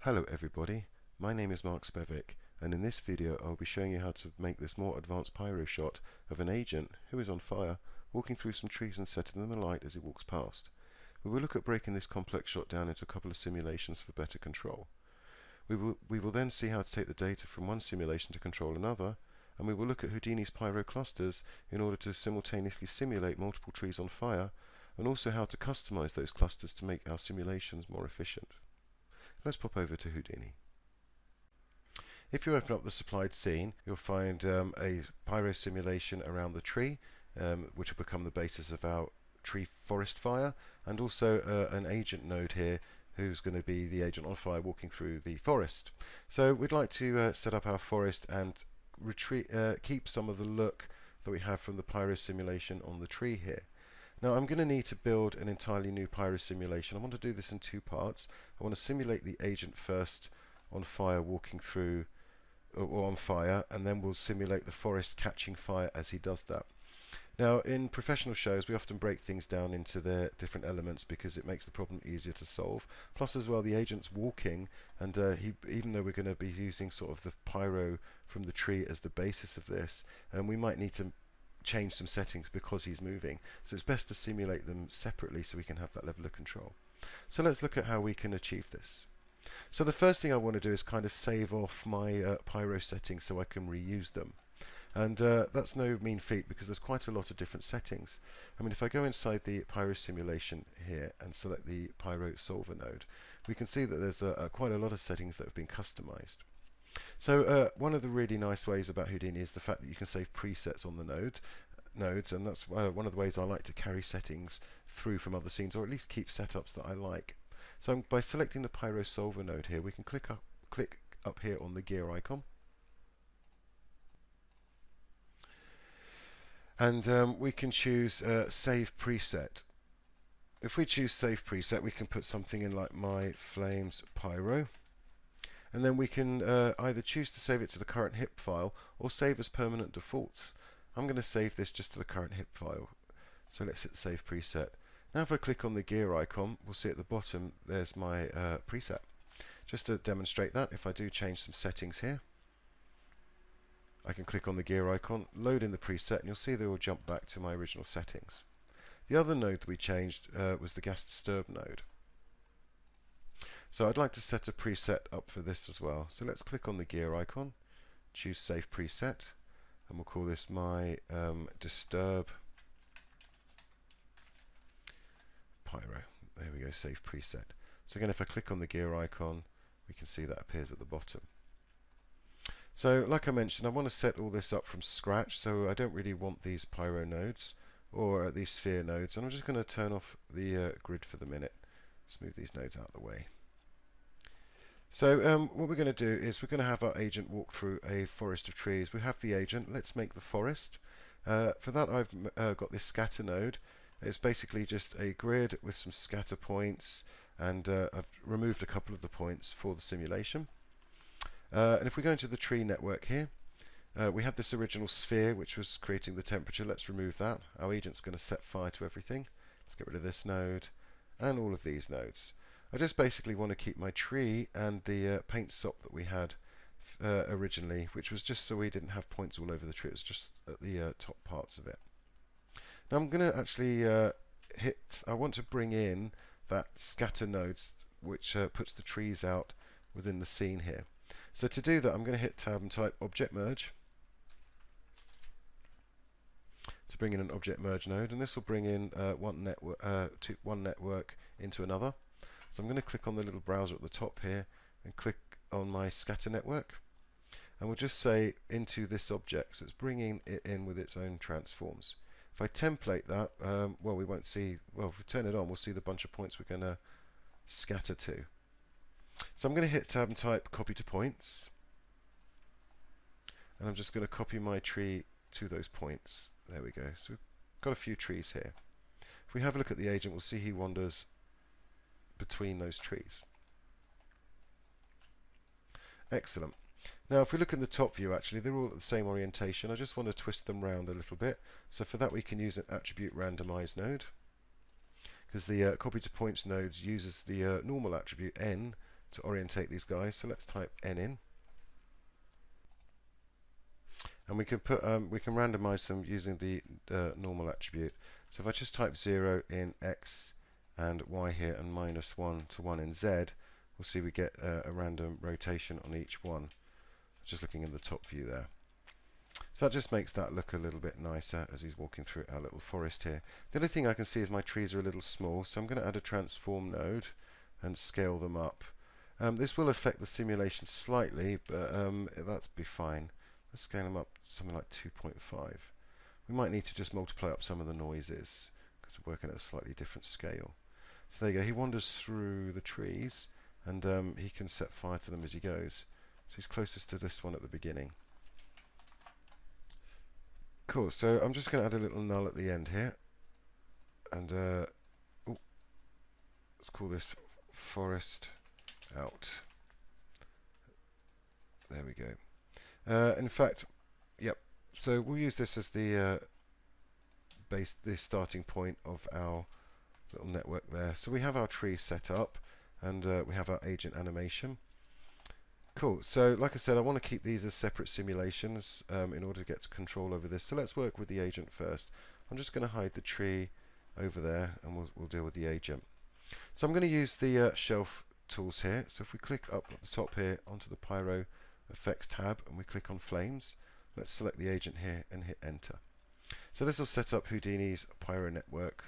Hello everybody, my name is Mark Spevik, and in this video I'll be showing you how to make this more advanced pyro shot of an agent who is on fire walking through some trees and setting them alight as he walks past. We will look at breaking this complex shot down into a couple of simulations for better control. We will then see how to take the data from one simulation to control another, and we will look at Houdini's pyro clusters in order to simultaneously simulate multiple trees on fire, and also how to customize those clusters to make our simulations more efficient. Let's pop over to Houdini. If you open up the supplied scene, you'll find a pyro simulation around the tree, which will become the basis of our tree forest fire, and also an agent node here who's going to be the agent on fire walking through the forest. So we'd like to set up our forest and keep some of the look that we have from the pyro simulation on the tree here. Now I'm going to need to build an entirely new pyro simulation. I want to do this in two parts. I want to simulate the agent first on fire walking through, or on fire, and then we'll simulate the forest catching fire as he does that. Now in professional shows we often break things down into their different elements because it makes the problem easier to solve. Plus as well the agent's walking, and even though we're going to be using sort of the pyro from the tree as the basis of this, we might need to change some settings because he's moving, so it's best to simulate them separately so we can have that level of control. So let's look at how we can achieve this. So the first thing I want to do is kind of save off my pyro settings so I can reuse them, and that's no mean feat because there's quite a lot of different settings. I mean, if I go inside the pyro simulation here and select the pyro solver node, we can see that there's quite a lot of settings that have been customized. So one of the really nice ways about Houdini is the fact that you can save presets on the nodes, and that's one of the ways I like to carry settings through from other scenes, or at least keep setups that I like. So by selecting the Pyro Solver node here, we can click up here on the gear icon, and we can choose Save Preset. If we choose Save Preset, we can put something in like My Flames Pyro. And then we can either choose to save it to the current HIP file or save as permanent defaults. I'm going to save this just to the current HIP file. So let's hit Save Preset. Now if I click on the gear icon, we'll see at the bottom there's my preset. Just to demonstrate that, if I do change some settings here, I can click on the gear icon, load in the preset, and you'll see they will jump back to my original settings. The other node that we changed was the gas disturb node. So I'd like to set a preset up for this as well. So let's click on the gear icon, choose Save Preset, and we'll call this my Disturb Pyro. There we go, Save Preset. So again, if I click on the gear icon, we can see that appears at the bottom. So like I mentioned, I want to set all this up from scratch, so I don't really want these pyro nodes or these sphere nodes, and I'm just going to turn off the grid for the minute. Just move these nodes out of the way. So what we're going to do is we're going to have our agent walk through a forest of trees. We have the agent. Let's make the forest. For that I've got this scatter node. It's basically just a grid with some scatter points, and I've removed a couple of the points for the simulation. And if we go into the tree network here, we had this original sphere which was creating the temperature. Let's remove that. Our agent's going to set fire to everything. Let's get rid of this node and all of these nodes. I just basically want to keep my tree and the paint sop that we had originally, which was just so we didn't have points all over the tree. It was just at the top parts of it. Now I'm going to actually I want to bring in that scatter nodes which puts the trees out within the scene here. So to do that, I'm going to hit Tab and type Object Merge to bring in an Object Merge node, and this will bring in one network into another. So I'm going to click on the little browser at the top here and click on my scatter network, and we'll just say into this object, so it's bringing it in with its own transforms. If I template that, well, we won't see, well, if we turn it on, we'll see the bunch of points we're going to scatter to. So I'm going to hit Tab and type Copy to Points, and I'm just going to copy my tree to those points. There we go. So we've got a few trees here. If we have a look at the agent, we'll see he wanders between those trees. Excellent. Now if we look in the top view, actually they're all at the same orientation. I just want to twist them round a little bit. So for that we can use an attribute randomize node, because the copy to points nodes uses the normal attribute n to orientate these guys. So let's type n in, and we can randomize them using the normal attribute. So if I just type 0 in x and y here and -1 to 1 in z, we'll see we get a random rotation on each one. Just looking in the top view there. So that just makes that look a little bit nicer as he's walking through our little forest here. The other thing I can see is my trees are a little small, so I'm going to add a transform node and scale them up. This will affect the simulation slightly, but that'll be fine. Let's scale them up something like 2.5. We might need to just multiply up some of the noises because we're working at a slightly different scale. So there you go. He wanders through the trees, and he can set fire to them as he goes. So he's closest to this one at the beginning. Cool, so I'm just going to add a little null at the end here, and let's call this forest out. There we go. In fact, yep, so we'll use this as the starting point of our little network there. So we have our tree set up, and we have our agent animation. Cool, so like I said, I want to keep these as separate simulations in order to get control over this. So let's work with the agent first. I'm just going to hide the tree over there, and we'll deal with the agent. So I'm going to use the shelf tools here. So if we click up at the top here onto the Pyro FX tab, and we click on Flames, let's select the agent here and hit Enter. So this will set up Houdini's Pyro network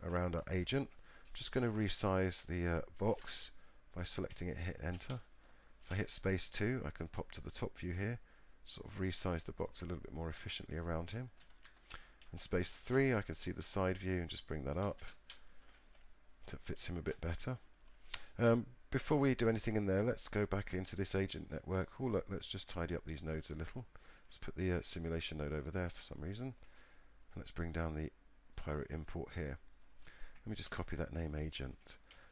around our agent. I'm just going to resize the box by selecting it and hit Enter. If I hit space 2, I can pop to the top view here, sort of resize the box a little bit more efficiently around him. And space 3, I can see the side view and just bring that up so it fits him a bit better. Before we do anything in there, let's go back into this agent network. Oh look, let's just tidy up these nodes a little. Let's put the simulation node over there for some reason. And let's bring down the Pyro import here. Let me just copy that name agent.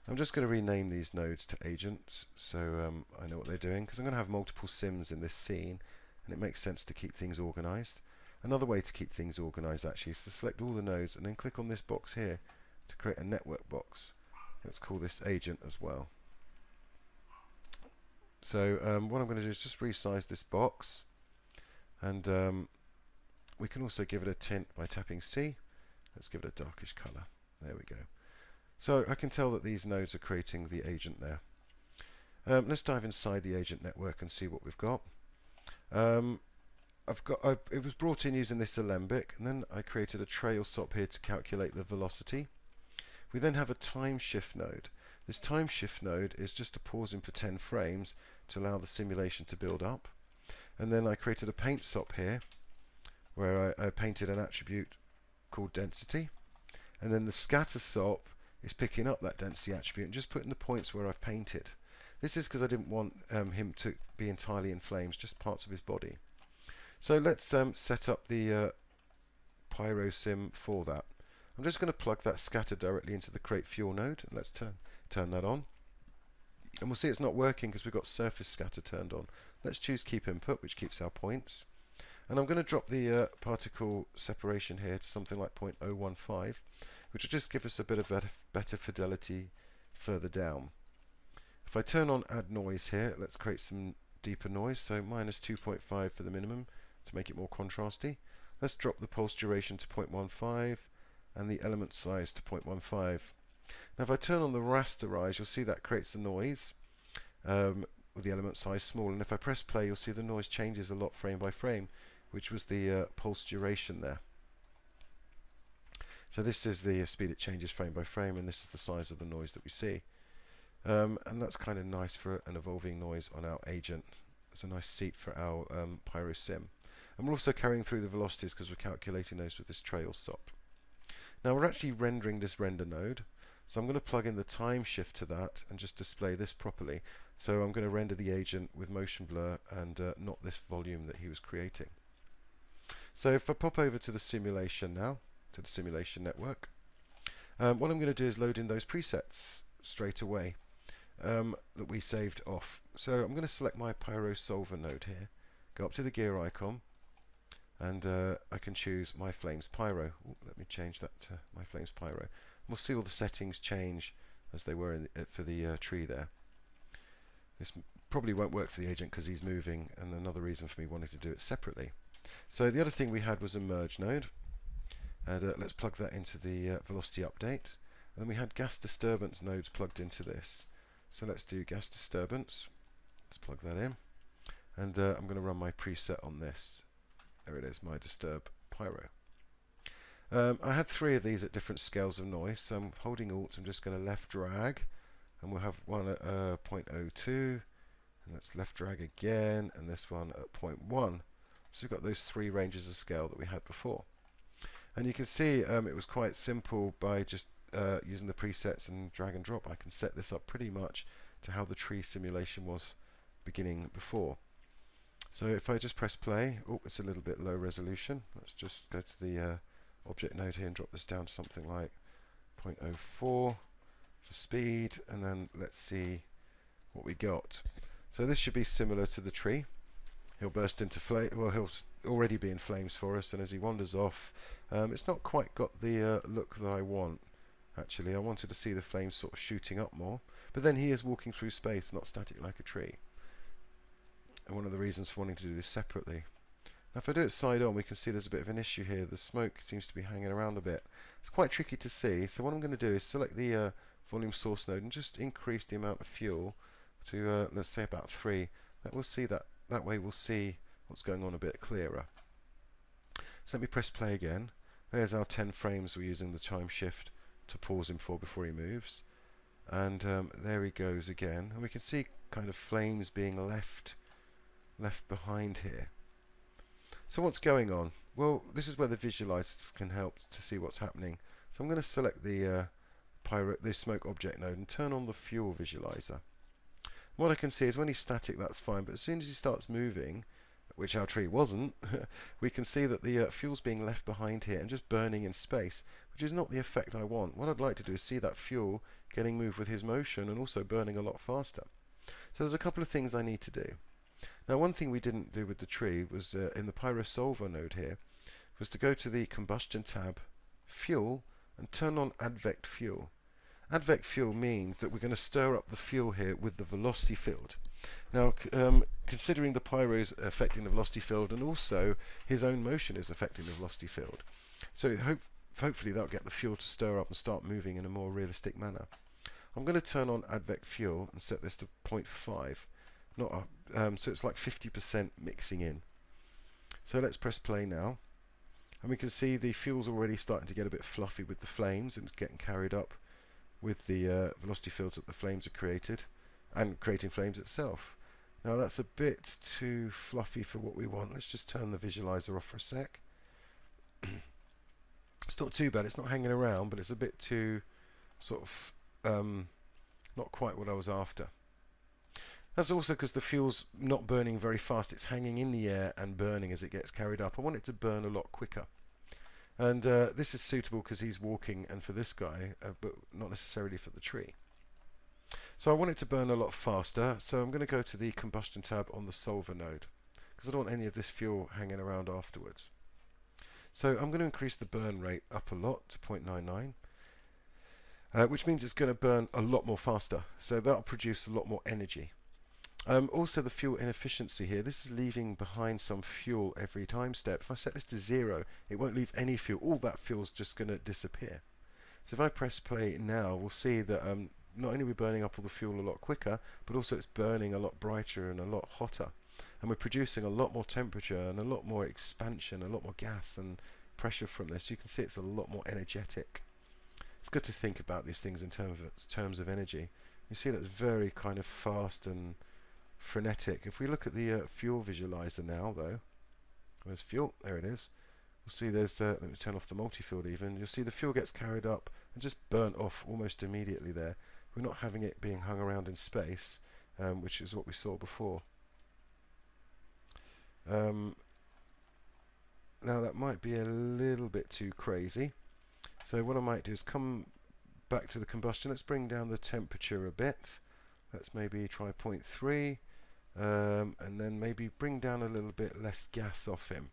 I'm just going to rename these nodes to agents so I know what they're doing, because I'm going to have multiple sims in this scene, and it makes sense to keep things organized. Another way to keep things organized actually is to select all the nodes and then click on this box here to create a network box. Let's call this agent as well. So what I'm going to do is just resize this box, and we can also give it a tint by tapping C. Let's give it a darkish color. There we go. So I can tell that these nodes are creating the agent there. Let's dive inside the agent network and see what we've got. It was brought in using this alembic, and then I created a trail stop here to calculate the velocity. We then have a time shift node. This time shift node is just a pausing for 10 frames to allow the simulation to build up. And then I created a paint stop here where I painted an attribute called density. And then the scatter stop is picking up that density attribute and just putting the points where I've painted. This is because I didn't want him to be entirely in flames, just parts of his body. So let's set up the Pyro sim for that. I'm just going to plug that scatter directly into the create fuel node, and let's turn that on. And we'll see it's not working because we've got surface scatter turned on. Let's choose keep input, which keeps our points. And I'm going to drop the particle separation here to something like 0.015, which will just give us a bit of better fidelity further down. If I turn on add noise here, let's create some deeper noise, so -2.5 for the minimum to make it more contrasty. Let's drop the pulse duration to 0.15 and the element size to 0.15. Now if I turn on the rasterize, you'll see that creates the noise with the element size small, and if I press play you'll see the noise changes a lot frame by frame, which was the pulse duration there. So this is the speed it changes frame by frame, and this is the size of the noise that we see. And that's kind of nice for an evolving noise on our agent. It's a nice seat for our Pyro sim. And we're also carrying through the velocities because we're calculating those with this trail stop. Now we're actually rendering this render node, so I'm going to plug in the time shift to that and just display this properly. So I'm going to render the agent with motion blur and not this volume that he was creating. So if I pop over to the simulation now, to the simulation network, what I'm going to do is load in those presets straight away that we saved off. So I'm going to select my Pyro solver node here, go up to the gear icon, and I can choose my Flames Pyro. Ooh, let me change that to my Flames Pyro. And we'll see all the settings change as they were for the tree there. This probably won't work for the agent because he's moving, and another reason for me wanting to do it separately. So the other thing we had was a merge node, and let's plug that into the velocity update. And then we had gas disturbance nodes plugged into this. So let's do gas disturbance. Let's plug that in, and I'm going to run my preset on this. There it is, my disturb pyro. I had 3 of these at different scales of noise, so I'm holding Alt, I'm just going to left drag, and we'll have one at 0.02, and let's left drag again, and this one at 0.1. So we've got those 3 ranges of scale that we had before. And you can see it was quite simple by just using the presets and drag and drop. I can set this up pretty much to how the tree simulation was beginning before. So if I just press play, oh, it's a little bit low resolution. Let's just go to the object node here and drop this down to something like 0.04 for speed, and then let's see what we got. So this should be similar to the tree. He'll burst into flame. Well, he'll already be in flames for us, and as he wanders off, it's not quite got the look that I want. Actually, I wanted to see the flames sort of shooting up more, but then he is walking through space, not static like a tree. And one of the reasons for wanting to do this separately. Now if I do it side on, we can see there's a bit of an issue here. The smoke seems to be hanging around a bit. It's quite tricky to see, so what I'm going to do is select the volume source node and just increase the amount of fuel to let's say about 3. That way we'll see what's going on a bit clearer. So let me press play again. There's our 10 frames we're using the time shift to pause him for before he moves, and there he goes again, and we can see kind of flames being left behind here. So what's going on? Well, this is where the visualizers can help to see what's happening. So I'm going to select the smoke object node and turn on the fuel visualizer. What I can see is when he's static, that's fine, but as soon as he starts moving, which our tree wasn't, we can see that the fuel's being left behind here and just burning in space, which is not the effect I want. What I'd like to do is see that fuel getting moved with his motion and also burning a lot faster. So there's a couple of things I need to do. Now one thing we didn't do with the tree was in the Pyro Solver node here, was to go to the combustion tab, fuel, and turn on advect fuel. Advect fuel means that we're going to stir up the fuel here with the velocity field. Now considering the pyro is affecting the velocity field, and also his own motion is affecting the velocity field, so hopefully that'll get the fuel to stir up and start moving in a more realistic manner. I'm going to turn on advect fuel and set this to 0.5, so it's like 50% mixing in. So let's press play now, and we can see the fuel's already starting to get a bit fluffy with the flames, and it's getting carried up with the velocity fields that the flames are created, and creating flames itself. Now that's a bit too fluffy for what we want. Let's just turn the visualizer off for a sec. It's not too bad, it's not hanging around, but it's a bit too sort of not quite what I was after. That's also because the fuel's not burning very fast, it's hanging in the air and burning as it gets carried up. I want it to burn a lot quicker. And this is suitable because he's walking, and for this guy, but not necessarily for the tree. So I want it to burn a lot faster, so I'm going to go to the combustion tab on the solver node, because I don't want any of this fuel hanging around afterwards. So I'm going to increase the burn rate up a lot to 0.99, which means it's going to burn a lot more faster, so that'll produce a lot more energy. Also the fuel inefficiency here, this is leaving behind some fuel every time step. If I set this to 0, it won't leave any fuel. All that fuel's just going to disappear. So if I press play now, we'll see that not only are we burning up all the fuel a lot quicker, but also it's burning a lot brighter and a lot hotter. And we're producing a lot more temperature and a lot more expansion, a lot more gas and pressure from this. You can see it's a lot more energetic. It's good to think about these things in terms of energy. You see that's very kind of fast and frenetic. If we look at the fuel visualizer now though, where's fuel? There it is. We'll see there's, let me turn off the multi-field even, you'll see the fuel gets carried up and just burnt off almost immediately there. We're not having it being hung around in space, which is what we saw before. Now that might be a little bit too crazy, so what I might do is come back to the combustion. Let's bring down the temperature a bit. Let's maybe try 0.3, and then maybe bring down a little bit less gas off him.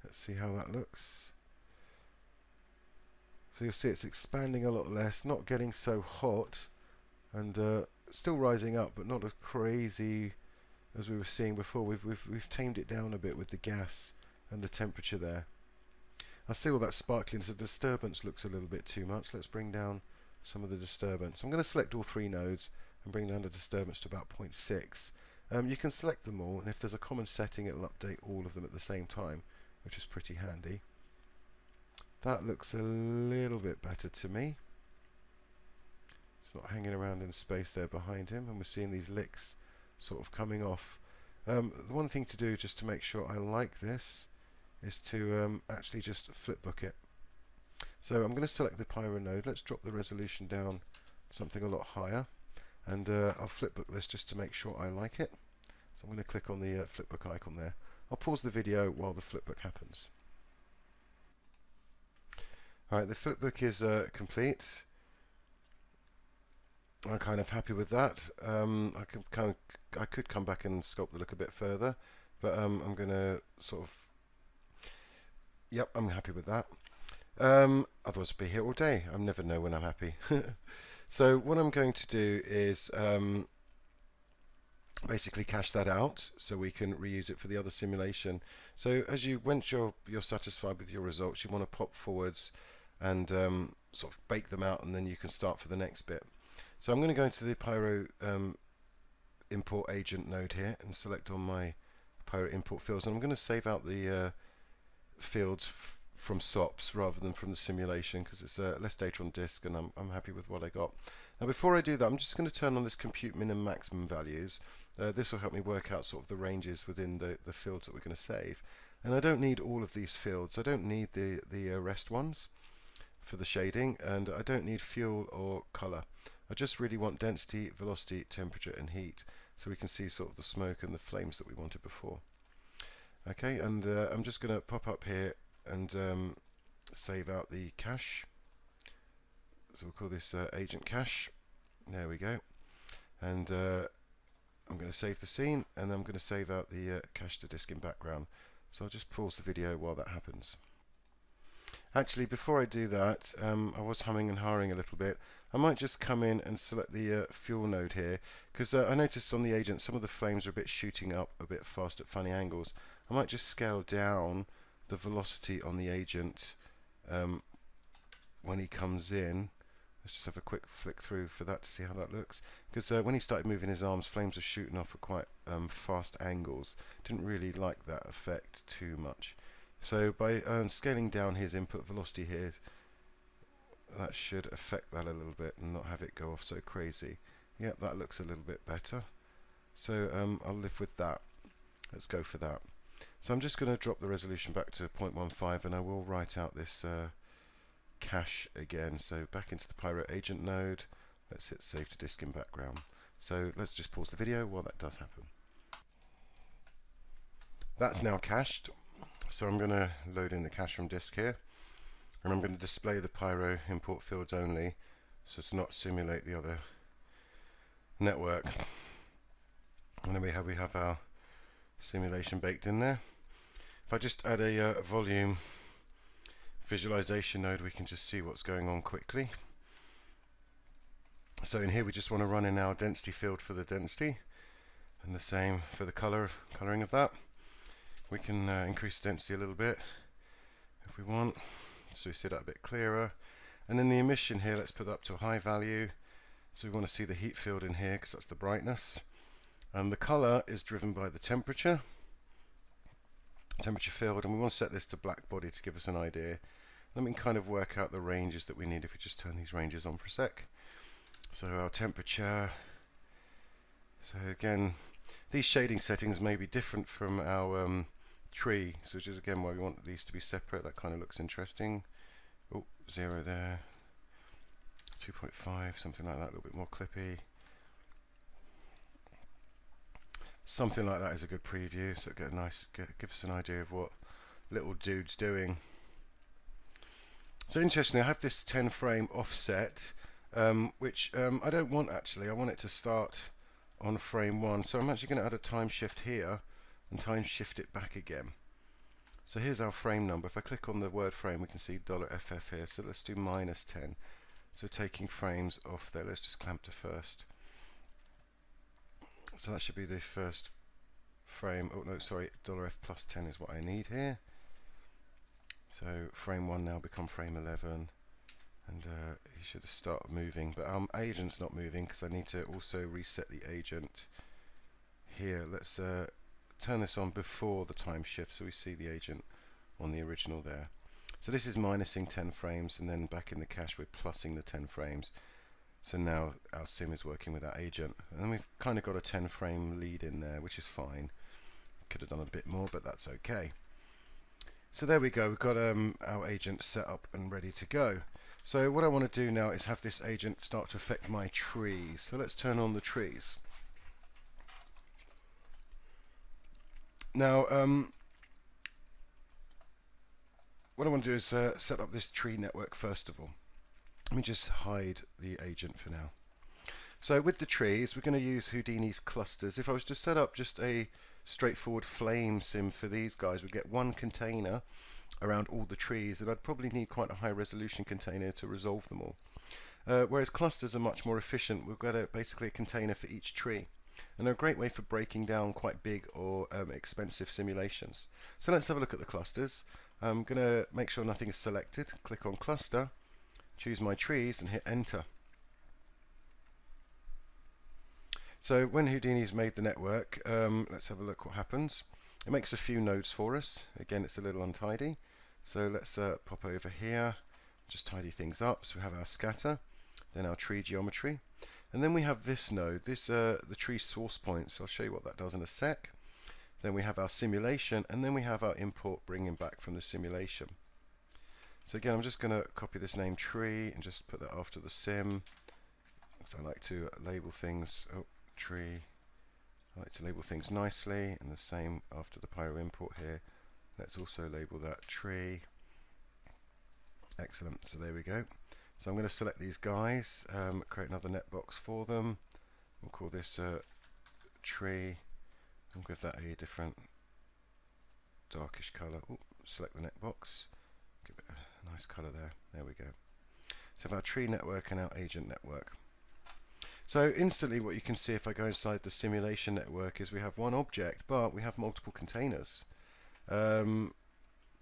Let's see how that looks. So you'll see it's expanding a lot less, not getting so hot, and still rising up, but not as crazy as we were seeing before. We've tamed it down a bit with the gas and the temperature there. I see all that sparkling, so the disturbance looks a little bit too much. Let's bring down some of the disturbance. I'm going to select all 3 nodes and bring down the disturbance to about 0.6. You can select them all, and if there's a common setting, it'll update all of them at the same time, which is pretty handy. That looks a little bit better to me. It's not hanging around in space there behind him, and we're seeing these licks sort of coming off. The one thing to do, just to make sure I like this, is to actually just flipbook it. So I'm going to select the Pyro node. Let's drop the resolution down something a lot higher, and I'll flipbook this just to make sure I like it. So I'm going to click on the flipbook icon there. I'll pause the video while the flipbook happens. Alright, the flipbook is complete. I'm kind of happy with that. I could come back and sculpt the look a bit further, but I'm going to sort of. Yep, I'm happy with that. Otherwise, I'd be here all day. I never know when I'm happy. So what I'm going to do is basically cache that out so we can reuse it for the other simulation. So once you're satisfied with your results, you want to pop forwards and sort of bake them out, and then you can start for the next bit. So I'm going to go into the Pyro import agent node here and select on my Pyro import fields, and I'm going to save out the fields from SOPs rather than from the simulation, because it's less data on disk, and I'm happy with what I got. Now before I do that, I'm just going to turn on this compute min and maximum values. This will help me work out sort of the ranges within the fields that we're going to save. And I don't need all of these fields. I don't need the rest ones for the shading, and I don't need fuel or color. I just really want density, velocity, temperature and heat, so we can see sort of the smoke and the flames that we wanted before. Okay, and I'm just going to pop up here and save out the cache. So we'll call this agent cache. There we go. And I'm going to save the scene, and I'm going to save out the cache to disk in background. So I'll just pause the video while that happens. Actually, before I do that, I was humming and hawing a little bit. I might just come in and select the fuel node here, because I noticed on the agent some of the flames are a bit shooting up a bit fast at funny angles. I might just scale down the velocity on the agent when he comes in. Let's just have a quick flick through for that to see how that looks, because when he started moving his arms, flames are shooting off at quite fast angles. Didn't really like that effect too much. So by scaling down his input velocity here, that should affect that a little bit and not have it go off so crazy. Yep, that looks a little bit better. So I'll live with that. Let's go for that. So I'm just going to drop the resolution back to 0.15, and I will write out this cache again. So back into the Pyro agent node. Let's hit save to disk in background. So let's just pause the video while that does happen. That's now cached. So I'm going to load in the cache from disk here, and I'm going to display the Pyro import fields only, so to not simulate the other network. And then we have our simulation baked in there. If I just add a volume visualization node, we can just see what's going on quickly. So in here we just want to run in our density field for the density, and the same for the coloring of that. We can increase the density a little bit if we want, so we see that a bit clearer. And then the emission here, let's put that up to a high value. So we want to see the heat field in here, because that's the brightness. And the color is driven by the temperature field, and we want to set this to black body to give us an idea. Then we can kind of work out the ranges that we need if we just turn these ranges on for a sec. So our temperature, so again, these shading settings may be different from our tree, so which is again why we want these to be separate. That kind of looks interesting. Oh, 0 there, 2.5, something like that, a little bit more clippy. Something like that is a good preview, so get a nice, give us an idea of what little dude's doing. So interestingly, I have this 10 frame offset, which I don't want actually. I want it to start on frame 1, so I'm actually going to add a time shift here and time shift it back again. So here's our frame number. If I click on the word frame, we can see $FF here, so let's do -10. So taking frames off there, let's just clamp to first. So that should be the first frame. Oh no, sorry, $F plus 10 is what I need here. So frame 1 now become frame 11, and he should start moving, but our agent's not moving because I need to also reset the agent here. Let's turn this on before the time shift so we see the agent on the original there. So this is minusing 10 frames, and then back in the cache we're plussing the 10 frames. So now our sim is working with our agent, and we've kind of got a 10 frame lead in there, which is fine. Could have done a bit more, but that's okay. So there we go, we've got our agent set up and ready to go. So what I want to do now is have this agent start to affect my trees. So let's turn on the trees. Now what I want to do is set up this tree network first of all. Let me just hide the agent for now. So with the trees, we're going to use Houdini's clusters. If I was to set up just a straightforward flame sim for these guys, we'd get one container around all the trees, and I'd probably need quite a high resolution container to resolve them all. Whereas clusters are much more efficient. We've got basically a container for each tree, and they're a great way for breaking down quite big or expensive simulations. So let's have a look at the clusters. I'm going to make sure nothing is selected, click on cluster, choose my trees and hit enter. So when Houdini's made the network, let's have a look what happens. It makes a few nodes for us. Again, it's a little untidy. So let's pop over here, just tidy things up. So we have our scatter, then our tree geometry, and then we have this node, this the tree source points. I'll show you what that does in a sec. Then we have our simulation, and then we have our import bringing back from the simulation. So again, I'm just going to copy this name tree and just put that after the sim, because I like to label things. Oh, tree. I like to label things nicely, and the same after the Pyro import here. Let's also label that tree. Excellent. So there we go. So I'm going to select these guys, create another netbox for them. We'll call this tree, and give that a different darkish color. Ooh, select the netbox. Give it a nice color there. There we go. So our tree network and our agent network. So instantly what you can see if I go inside the simulation network is we have one object, but we have multiple containers,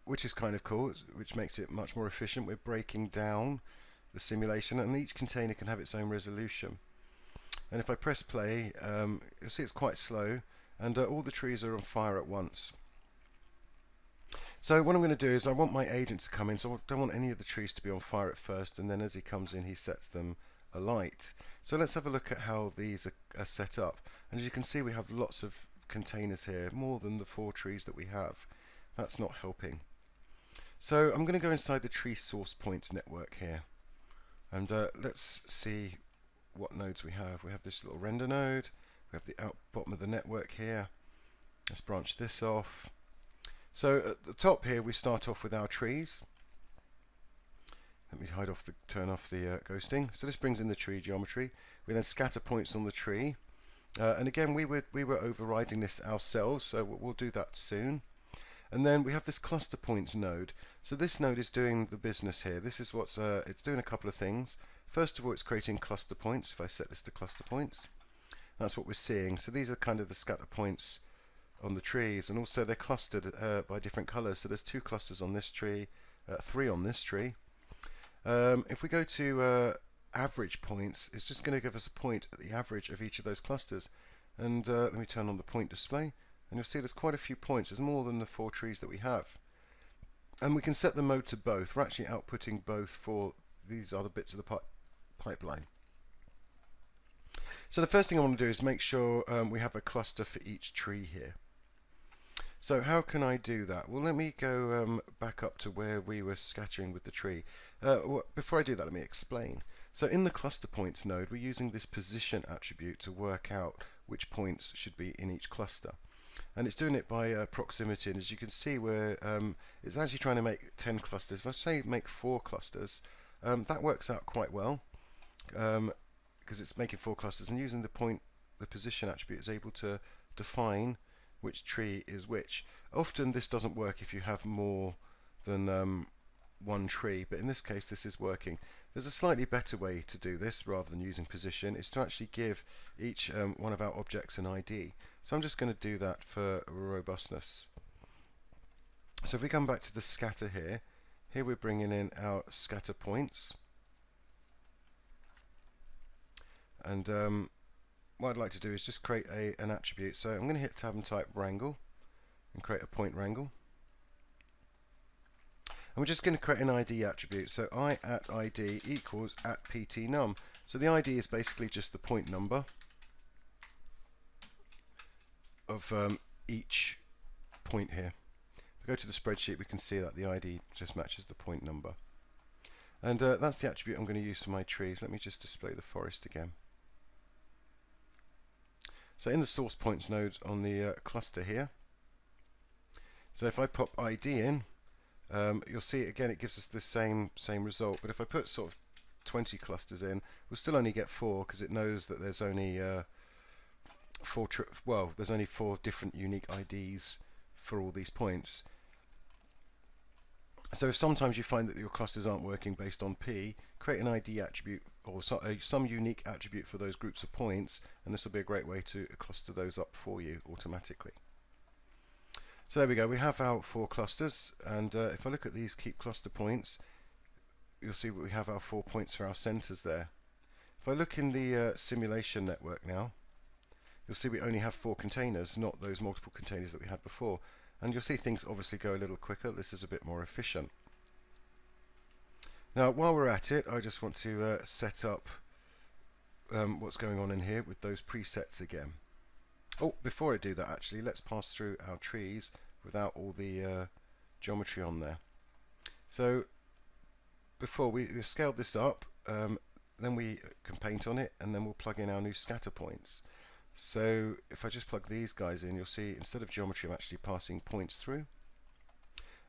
which is kind of cool, which makes it much more efficient. We're breaking down the simulation, and each container can have its own resolution. And if I press play, you'll see it's quite slow, and all the trees are on fire at once. So what I'm going to do is I want my agent to come in, so I don't want any of the trees to be on fire at first, and then as he comes in he sets them alight. So let's have a look at how these are set up, and as you can see we have lots of containers here, more than the 4 trees that we have. That's not helping. So I'm going to go inside the tree source points network here, and let's see what nodes we have. We have this little render node, we have the bottom of the network here. Let's branch this off. So at the top here we start off with our trees. Let me turn off the ghosting. So this brings in the tree geometry. We then scatter points on the tree, and again we were overriding this ourselves, so we'll do that soon. And then we have this cluster points node. So this node is doing the business here. This is what's it's doing a couple of things. First of all, it's creating cluster points. If I set this to cluster points, that's what we're seeing. So these are kind of the scatter points on the trees, and also they're clustered by different colors. So there's 2 clusters on this tree, 3 on this tree. If we go to average points, it's just going to give us a point at the average of each of those clusters. And let me turn on the point display, and you'll see there's quite a few points. There's more than the 4 trees that we have. And we can set the mode to both. We're actually outputting both for these other bits of the pipeline. So the first thing I want to do is make sure we have a cluster for each tree here. So how can I do that? Well, let me go back up to where we were scattering with the tree. Before I do that, let me explain. So in the cluster points node, we're using this position attribute to work out which points should be in each cluster. And it's doing it by proximity, and as you can see it's actually trying to make 10 clusters. If I say make 4 clusters, that works out quite well, because it's making 4 clusters, and using the position attribute is able to define which tree is which. Often this doesn't work if you have more than 1 tree, but in this case this is working. There's a slightly better way to do this rather than using position, is to actually give each one of our objects an ID. So I'm just going to do that for robustness. So if we come back to the scatter here we're bringing in our scatter points. And what I'd like to do is just create an attribute. So I'm going to hit tab and type wrangle and create a point wrangle. And we're just going to create an ID attribute. So I at ID equals at PT num. So the ID is basically just the point number of each point here. If we go to the spreadsheet, we can see that the ID just matches the point number. And that's the attribute I'm going to use for my trees. Let me just display the forest again. So in the source points node on the cluster here, so if I pop ID in, you'll see again it gives us the same result. But if I put sort of 20 clusters in, we'll still only get 4 because it knows that there's only there's only 4 different unique IDs for all these points. So if sometimes you find that your clusters aren't working based on P, create an ID attribute or some unique attribute for those groups of points, and this will be a great way to cluster those up for you automatically. So there we go, we have our 4 clusters, and if I look at these keep cluster points, you'll see we have our 4 points for our centers there. If I look in the simulation network now, you'll see we only have 4 containers, not those multiple containers that we had before. And you'll see things obviously go a little quicker. This is a bit more efficient. Now while we're at it, I just want to set up what's going on in here with those presets again. Oh, before I do that actually, let's pass through our trees without all the geometry on there. So before we scaled this up, then we can paint on it, and then we'll plug in our new scatter points. So if I just plug these guys in, you'll see instead of geometry I'm actually passing points through.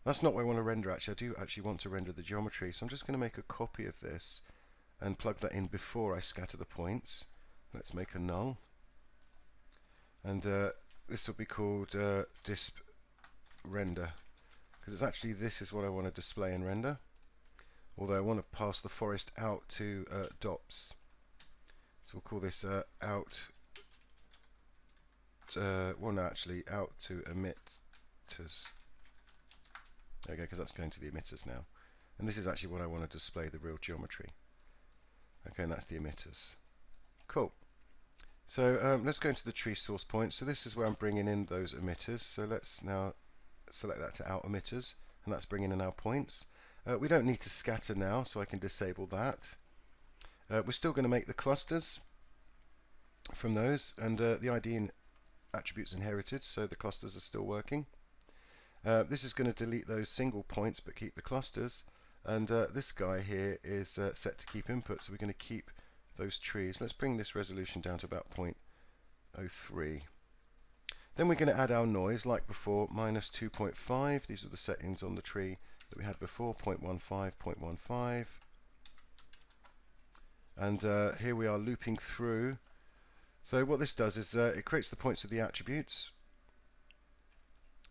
That's not what I want to render actually. I do actually want to render the geometry, so I'm just going to make a copy of this and plug that in before I scatter the points. Let's make a null, and this will be called disp render, because it's actually this is what I want to display and render, although I want to pass the forest out to dops. So we'll call this out out to emitters. Okay, because that's going to the emitters now. And this is actually what I want to display, the real geometry. Okay, and that's the emitters. Cool. So let's go into the tree source point. So this is where I'm bringing in those emitters. So let's now select that to out emitters, and that's bringing in our points. We don't need to scatter now, so I can disable that. We're still going to make the clusters from those, and the ID in attributes inherited, so the clusters are still working. This is going to delete those single points but keep the clusters, and this guy here is set to keep input, so we're going to keep those trees. Let's bring this resolution down to about 0.03. Then we're going to add our noise like before, -2.5. These are the settings on the tree that we had before, 0.15, 0.15. And here we are looping through. So what this does is it creates the points of the attributes.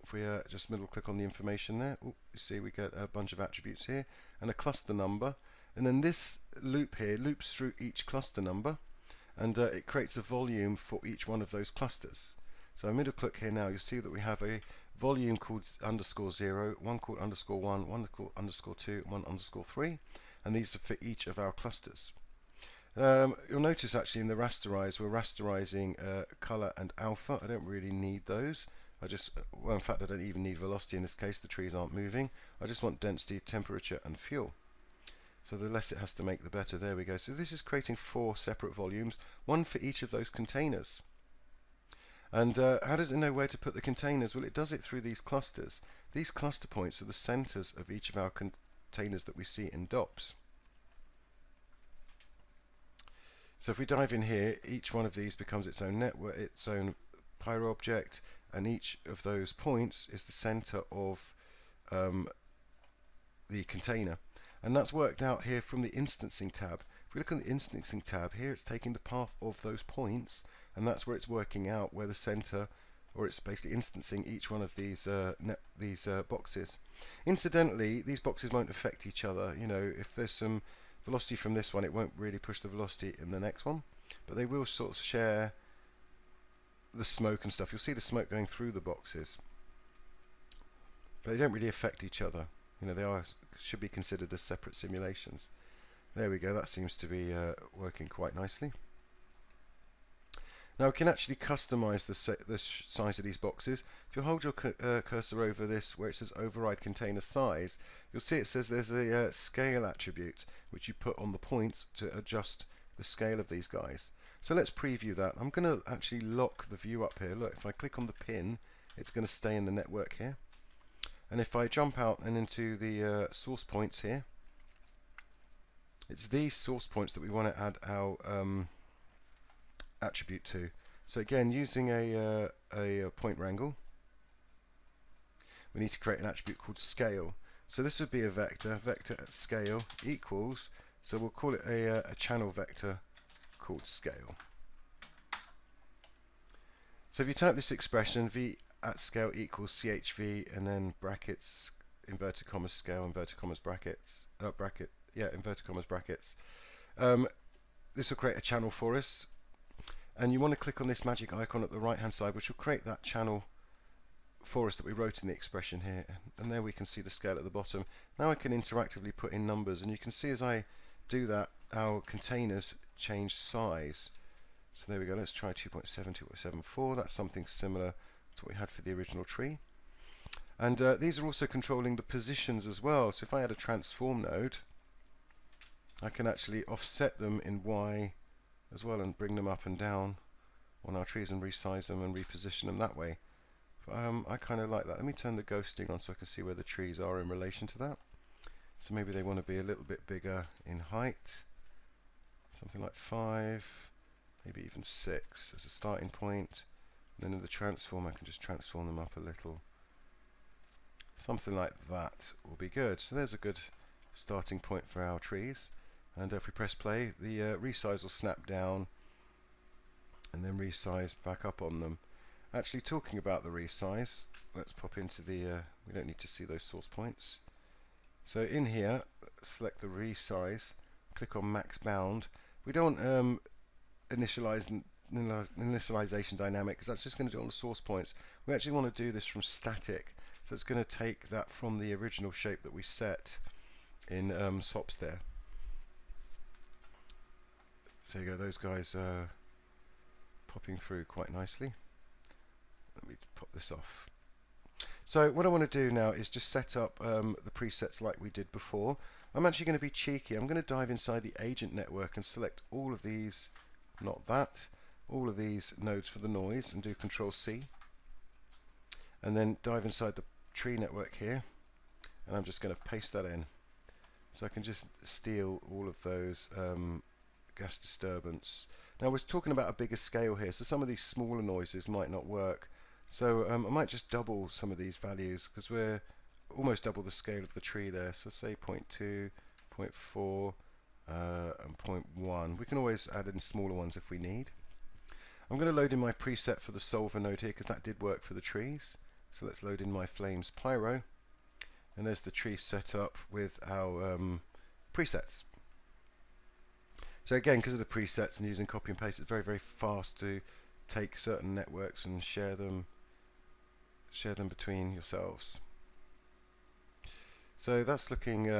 If we just middle click on the information there, you see we get a bunch of attributes here and a cluster number, and then this loop here loops through each cluster number, and it creates a volume for each one of those clusters. So I middle click here now, you'll see that we have a volume called _0, one called _1, one called _2, one _3, and these are for each of our clusters. You'll notice actually in the rasterize we're rasterizing color and alpha. I don't really need those. In fact I don't even need velocity in this case, the trees aren't moving. I just want density, temperature and fuel. So the less it has to make the better. There we go. So this is creating 4 separate volumes, one for each of those containers. And how does it know where to put the containers? Well, it does it through these clusters. These cluster points are the centers of each of our containers that we see in DOPS. So if we dive in here, each one of these becomes its own network, its own Pyro object, and each of those points is the center of the container. And that's worked out here from the instancing tab. If we look at the instancing tab here, it's taking the path of those points, and that's where it's working out where the center, or it's basically instancing each one of these boxes. Incidentally, these boxes won't affect each other. You know, if there's some velocity from this one, it won't really push the velocity in the next one, but they will sort of share the smoke and stuff. You'll see the smoke going through the boxes, but they don't really affect each other. You know, they should be considered as separate simulations. There we go, that seems to be working quite nicely. Now we can actually customize the size of these boxes. If you hold your cursor over this where it says override container size, you'll see it says there's a scale attribute which you put on the points to adjust the scale of these guys. So let's preview that. I'm going to actually lock the view up here. Look, if I click on the pin, it's going to stay in the network here. And if I jump out and into the source points here, it's these source points that we want to add our attribute to. So again, using a point wrangle, we need to create an attribute called scale. So this would be a vector at scale equals, so we'll call it a channel vector called scale. So if you type this expression, v at scale equals chv, and then brackets, inverted commas, scale, inverted commas, brackets, inverted commas, brackets, this will create a channel for us. And you want to click on this magic icon at the right hand side, which will create that channel for us that we wrote in the expression here. And there we can see the scale at the bottom. Now I can interactively put in numbers, and you can see as I do that, our containers change size. So there we go, let's try 2.7, 2.74. That's something similar to what we had for the original tree. And these are also controlling the positions as well. So if I add a transform node, I can actually offset them in Y as well and bring them up and down on our trees and resize them and reposition them that way. I kind of like that. Let me turn the ghosting on so I can see where the trees are in relation to that. So maybe they want to be a little bit bigger in height, something like 5, maybe even 6 as a starting point. And then in the transform, I can just transform them up a little. Something like that will be good. So there's a good starting point for our trees. And if we press play, the resize will snap down and then resize back up on them. Actually, talking about the resize, let's pop into the, we don't need to see those source points. So in here, select the resize, click on max bound. We don't initialization dynamic, because that's just going to do it on the source points. We actually want to do this from static. So it's going to take that from the original shape that we set in SOPs there. So you go, those guys are popping through quite nicely. Let me pop this off. So what I want to do now is just set up the presets like we did before. I'm actually going to be cheeky. I'm going to dive inside the agent network and select all of these, not that, all of these nodes for the noise, and do Control C. And then dive inside the tree network here, and I'm just going to paste that in. So I can just steal all of those gas disturbance. Now we're talking about a bigger scale here, so some of these smaller noises might not work. So I might just double some of these values, because we're almost double the scale of the tree there. So say 0.2, 0.4, and 0.1. We can always add in smaller ones if we need. I'm going to load in my preset for the solver node here, because that did work for the trees. So let's load in my Flames Pyro. And there's the tree set up with our presets. So again, because of the presets and using copy and paste, it's very, very fast to take certain networks and share them between yourselves. So that's looking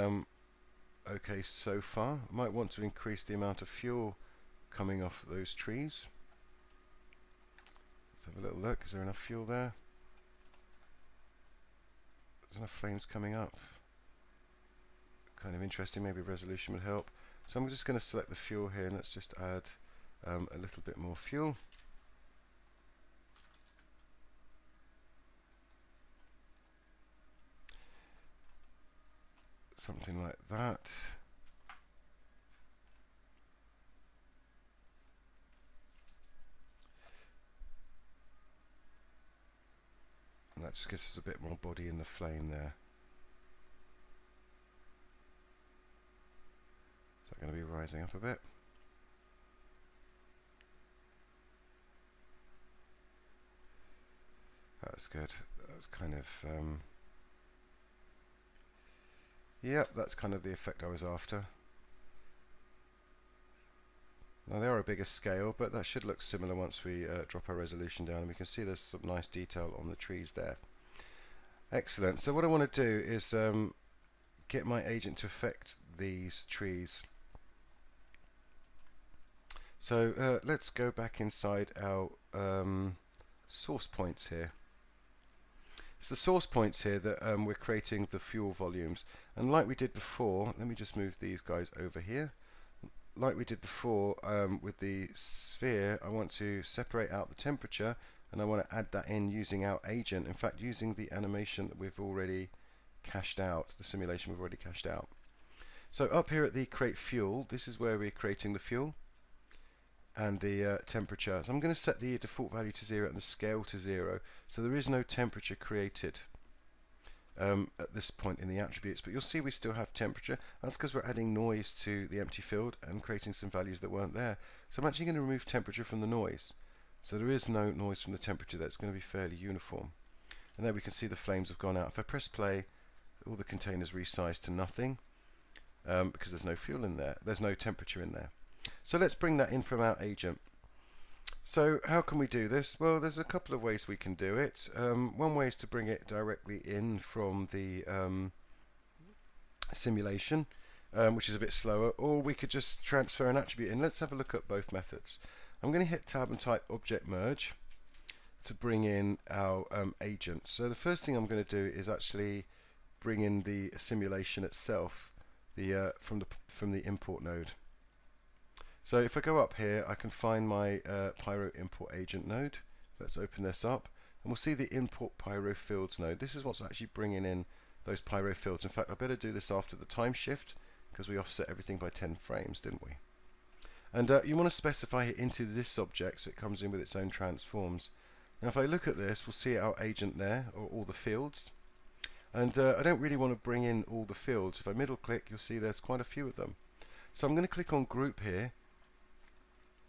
okay so far. I might want to increase the amount of fuel coming off those trees. Let's have a little look. Is there enough fuel there? There's enough flames coming up. Kind of interesting. Maybe resolution would help. So I'm just going to select the fuel here, and let's just add a little bit more fuel. Something like that. And that just gives us a bit more body in the flame there. Is that going to be rising up a bit? That's good. That's kind of yep, that's kind of the effect I was after. Now they are a bigger scale, but that should look similar once we drop our resolution down, and we can see there's some nice detail on the trees there. Excellent. So what I want to do is get my agent to affect these trees. So let's go back inside our source points here. It's the source points here that we're creating the fuel volumes, and like we did before, let me just move these guys over here. Like we did before with the sphere, I want to separate out the temperature, and I want to add that in using our agent, in fact using the animation that we've already cached out, the simulation we've already cached out. So up here at the create fuel, this is where we're creating the fuel and the temperature. So I'm going to set the default value to 0 and the scale to 0, so there is no temperature created at this point in the attributes, but you'll see we still have temperature. That's because we're adding noise to the empty field and creating some values that weren't there. So I'm actually going to remove temperature from the noise, so there is no noise from the temperature. That's going to be fairly uniform. And there we can see the flames have gone out. If I press play, all the containers resize to nothing because there's no fuel in there, there's no temperature in there. So let's bring that in from our agent. So how can we do this? Well, there's a couple of ways we can do it. One way is to bring it directly in from the simulation, which is a bit slower, or we could just transfer an attribute in. Let's have a look at both methods. I'm going to hit tab and type object merge to bring in our agent. So the first thing I'm going to do is actually bring in the simulation itself, from the import node. So if I go up here, I can find my Pyro import agent node. Let's open this up, and we'll see the import Pyro fields node. This is what's actually bringing in those Pyro fields. In fact, I better do this after the time shift because we offset everything by 10 frames, didn't we? And you want to specify it into this object so it comes in with its own transforms. Now if I look at this, we'll see our agent there, or all the fields. And I don't really want to bring in all the fields. If I middle click, you'll see there's quite a few of them. So I'm going to click on group here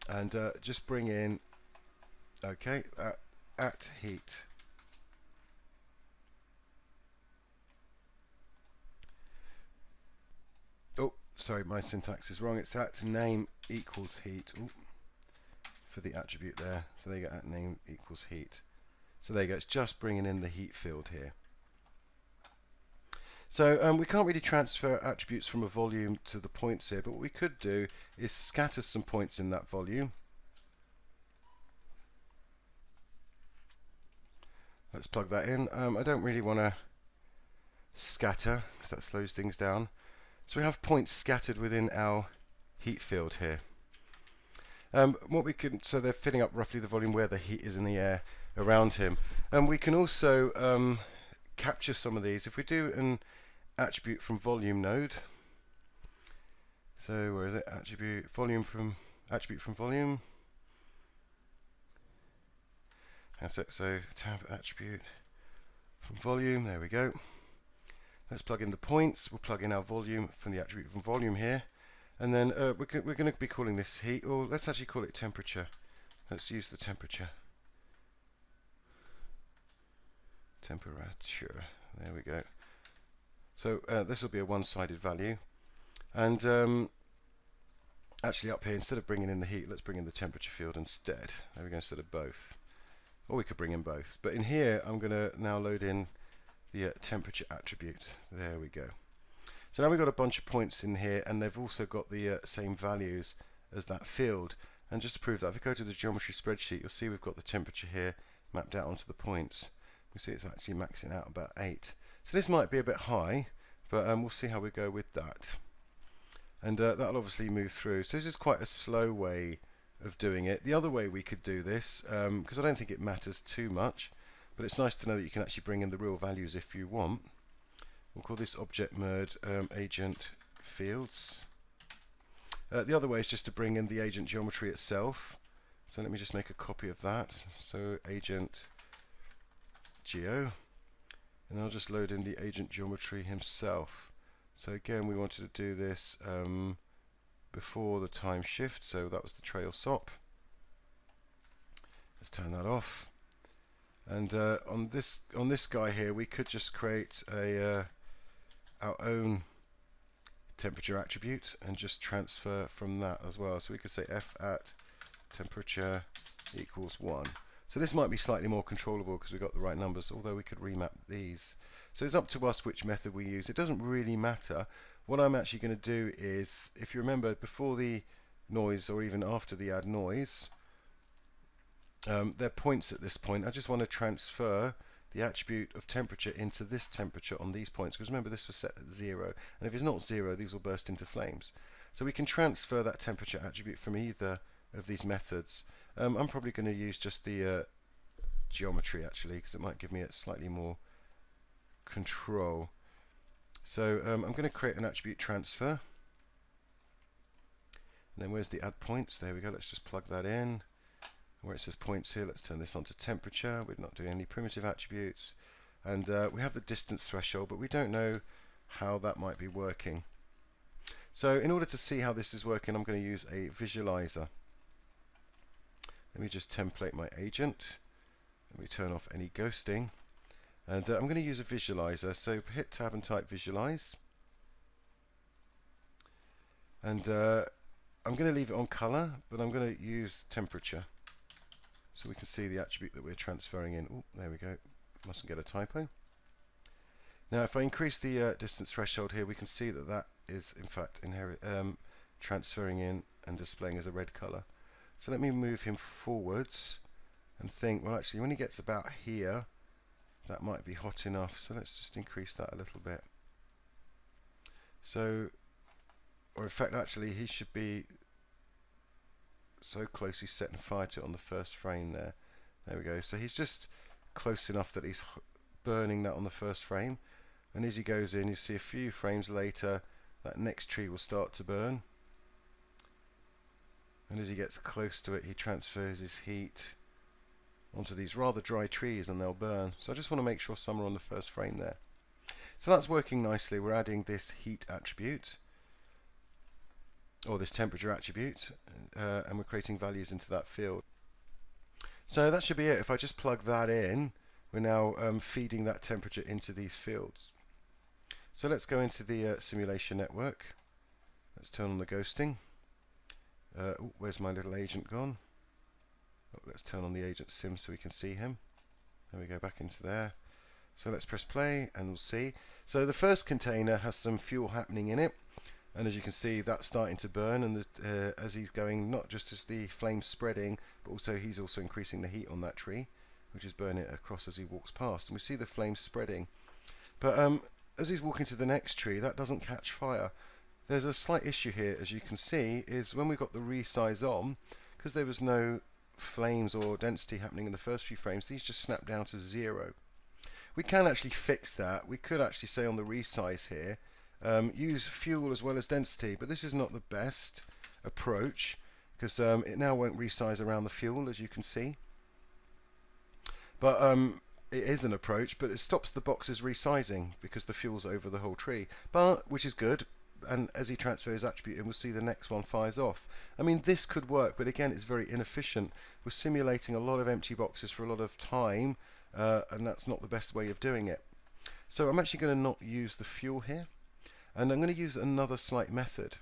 and just bring in, okay, at heat. Oh, sorry, my syntax is wrong. It's at name equals heat. Ooh, for the attribute there. So there you go, at name equals heat. So there you go, it's just bringing in the heat field here. So we can't really transfer attributes from a volume to the points here, but what we could do is scatter some points in that volume. Let's plug that in. I don't really want to scatter because that slows things down. So we have points scattered within our heat field here. What we can, so they're filling up roughly the volume where the heat is in the air around him. We can also capture some of these. If we do an attribute from volume node, so where is it? Attribute volume from volume. That's it. So tab attribute from volume. There we go. Let's plug in the points. We'll plug in our volume from the attribute from volume here, and then we're going to be calling this heat, or let's actually call it temperature. Let's use the temperature. Temperature. There we go. So this will be a one-sided value, and actually up here, instead of bringing in the heat, let's bring in the temperature field instead. There we go, instead of both. Or we could bring in both. But in here, I'm going to now load in the temperature attribute. There we go. So now we've got a bunch of points in here, and they've also got the same values as that field. And just to prove that, if we go to the geometry spreadsheet, you'll see we've got the temperature here mapped out onto the points. We see it's actually maxing out about 8. So this might be a bit high, but we'll see how we go with that. And that'll obviously move through. So this is quite a slow way of doing it. The other way we could do this, because I don't think it matters too much, but it's nice to know that you can actually bring in the real values if you want. We'll call this object merge agent fields. The other way is just to bring in the agent geometry itself. So let me just make a copy of that. So agent geo, and I'll just load in the agent geometry himself. So again, we wanted to do this before the time shift, so that was the trail SOP. Let's turn that off. And on this guy here, we could just create a our own temperature attribute and just transfer from that as well. So we could say f at temperature equals 1. So this might be slightly more controllable because we've got the right numbers, although we could remap these. So it's up to us which method we use. It doesn't really matter. What I'm actually going to do is, if you remember, before the noise or even after the add noise, they're points at this point. I just want to transfer the attribute of temperature into this temperature on these points, because remember this was set at 0, and if it's not 0 these will burst into flames. So we can transfer that temperature attribute from either of these methods. I'm probably going to use just the geometry actually, because it might give me a slightly more control. So I'm going to create an attribute transfer, and then where's the add points? There we go. Let's just plug that in. Where it says points here, let's turn this on to temperature. We're not doing any primitive attributes, and we have the distance threshold, but we don't know how that might be working. So in order to see how this is working, I'm going to use a visualizer. Let me just template my agent. Let me turn off any ghosting, and I'm going to use a visualizer. So hit tab and type visualize, and I'm going to leave it on color, but I'm going to use temperature so we can see the attribute that we're transferring in. Oh, there we go. Mustn't get a typo. Now if I increase the distance threshold here, we can see that that is in fact transferring in and displaying as a red color. So let me move him forwards and think, well actually when he gets about here that might be hot enough, so let's just increase that a little bit. So, or in fact actually he should be so close he's setting fire to it on the first frame there. There we go. So he's just close enough that he's burning that on the first frame, and as he goes in you see a few frames later that next tree will start to burn, and as he gets close to it he transfers his heat onto these rather dry trees and they'll burn. So I just want to make sure some are on the first frame there. So that's working nicely. We're adding this heat attribute, or this temperature attribute, and we're creating values into that field. So that should be it. If I just plug that in, we're now feeding that temperature into these fields. So let's go into the simulation network. Let's turn on the ghosting. Where's my little agent gone? Let's turn on the agent sim so we can see him. There we go, back into there. So let's press play and we'll see. So the first container has some fuel happening in it, and as you can see that's starting to burn, and as he's going, not just as the flame's spreading, but also he's also increasing the heat on that tree, which is burning it across as he walks past, and we see the flames spreading. But as he's walking to the next tree, that doesn't catch fire. There's a slight issue here, as you can see, is when we got the resize on, because there was no flames or density happening in the first few frames, these just snap down to 0. We can actually fix that. We could actually say on the resize here, use fuel as well as density, but this is not the best approach because it now won't resize around the fuel, as you can see. But it is an approach, but it stops the boxes resizing because the fuel's over the whole tree, but which is good. And as he transfers attribute in, we'll see the next one fires off. I mean, this could work, but again it's very inefficient. We're simulating a lot of empty boxes for a lot of time, and that's not the best way of doing it. So I'm actually going to not use the fuel here, and I'm going to use another slight method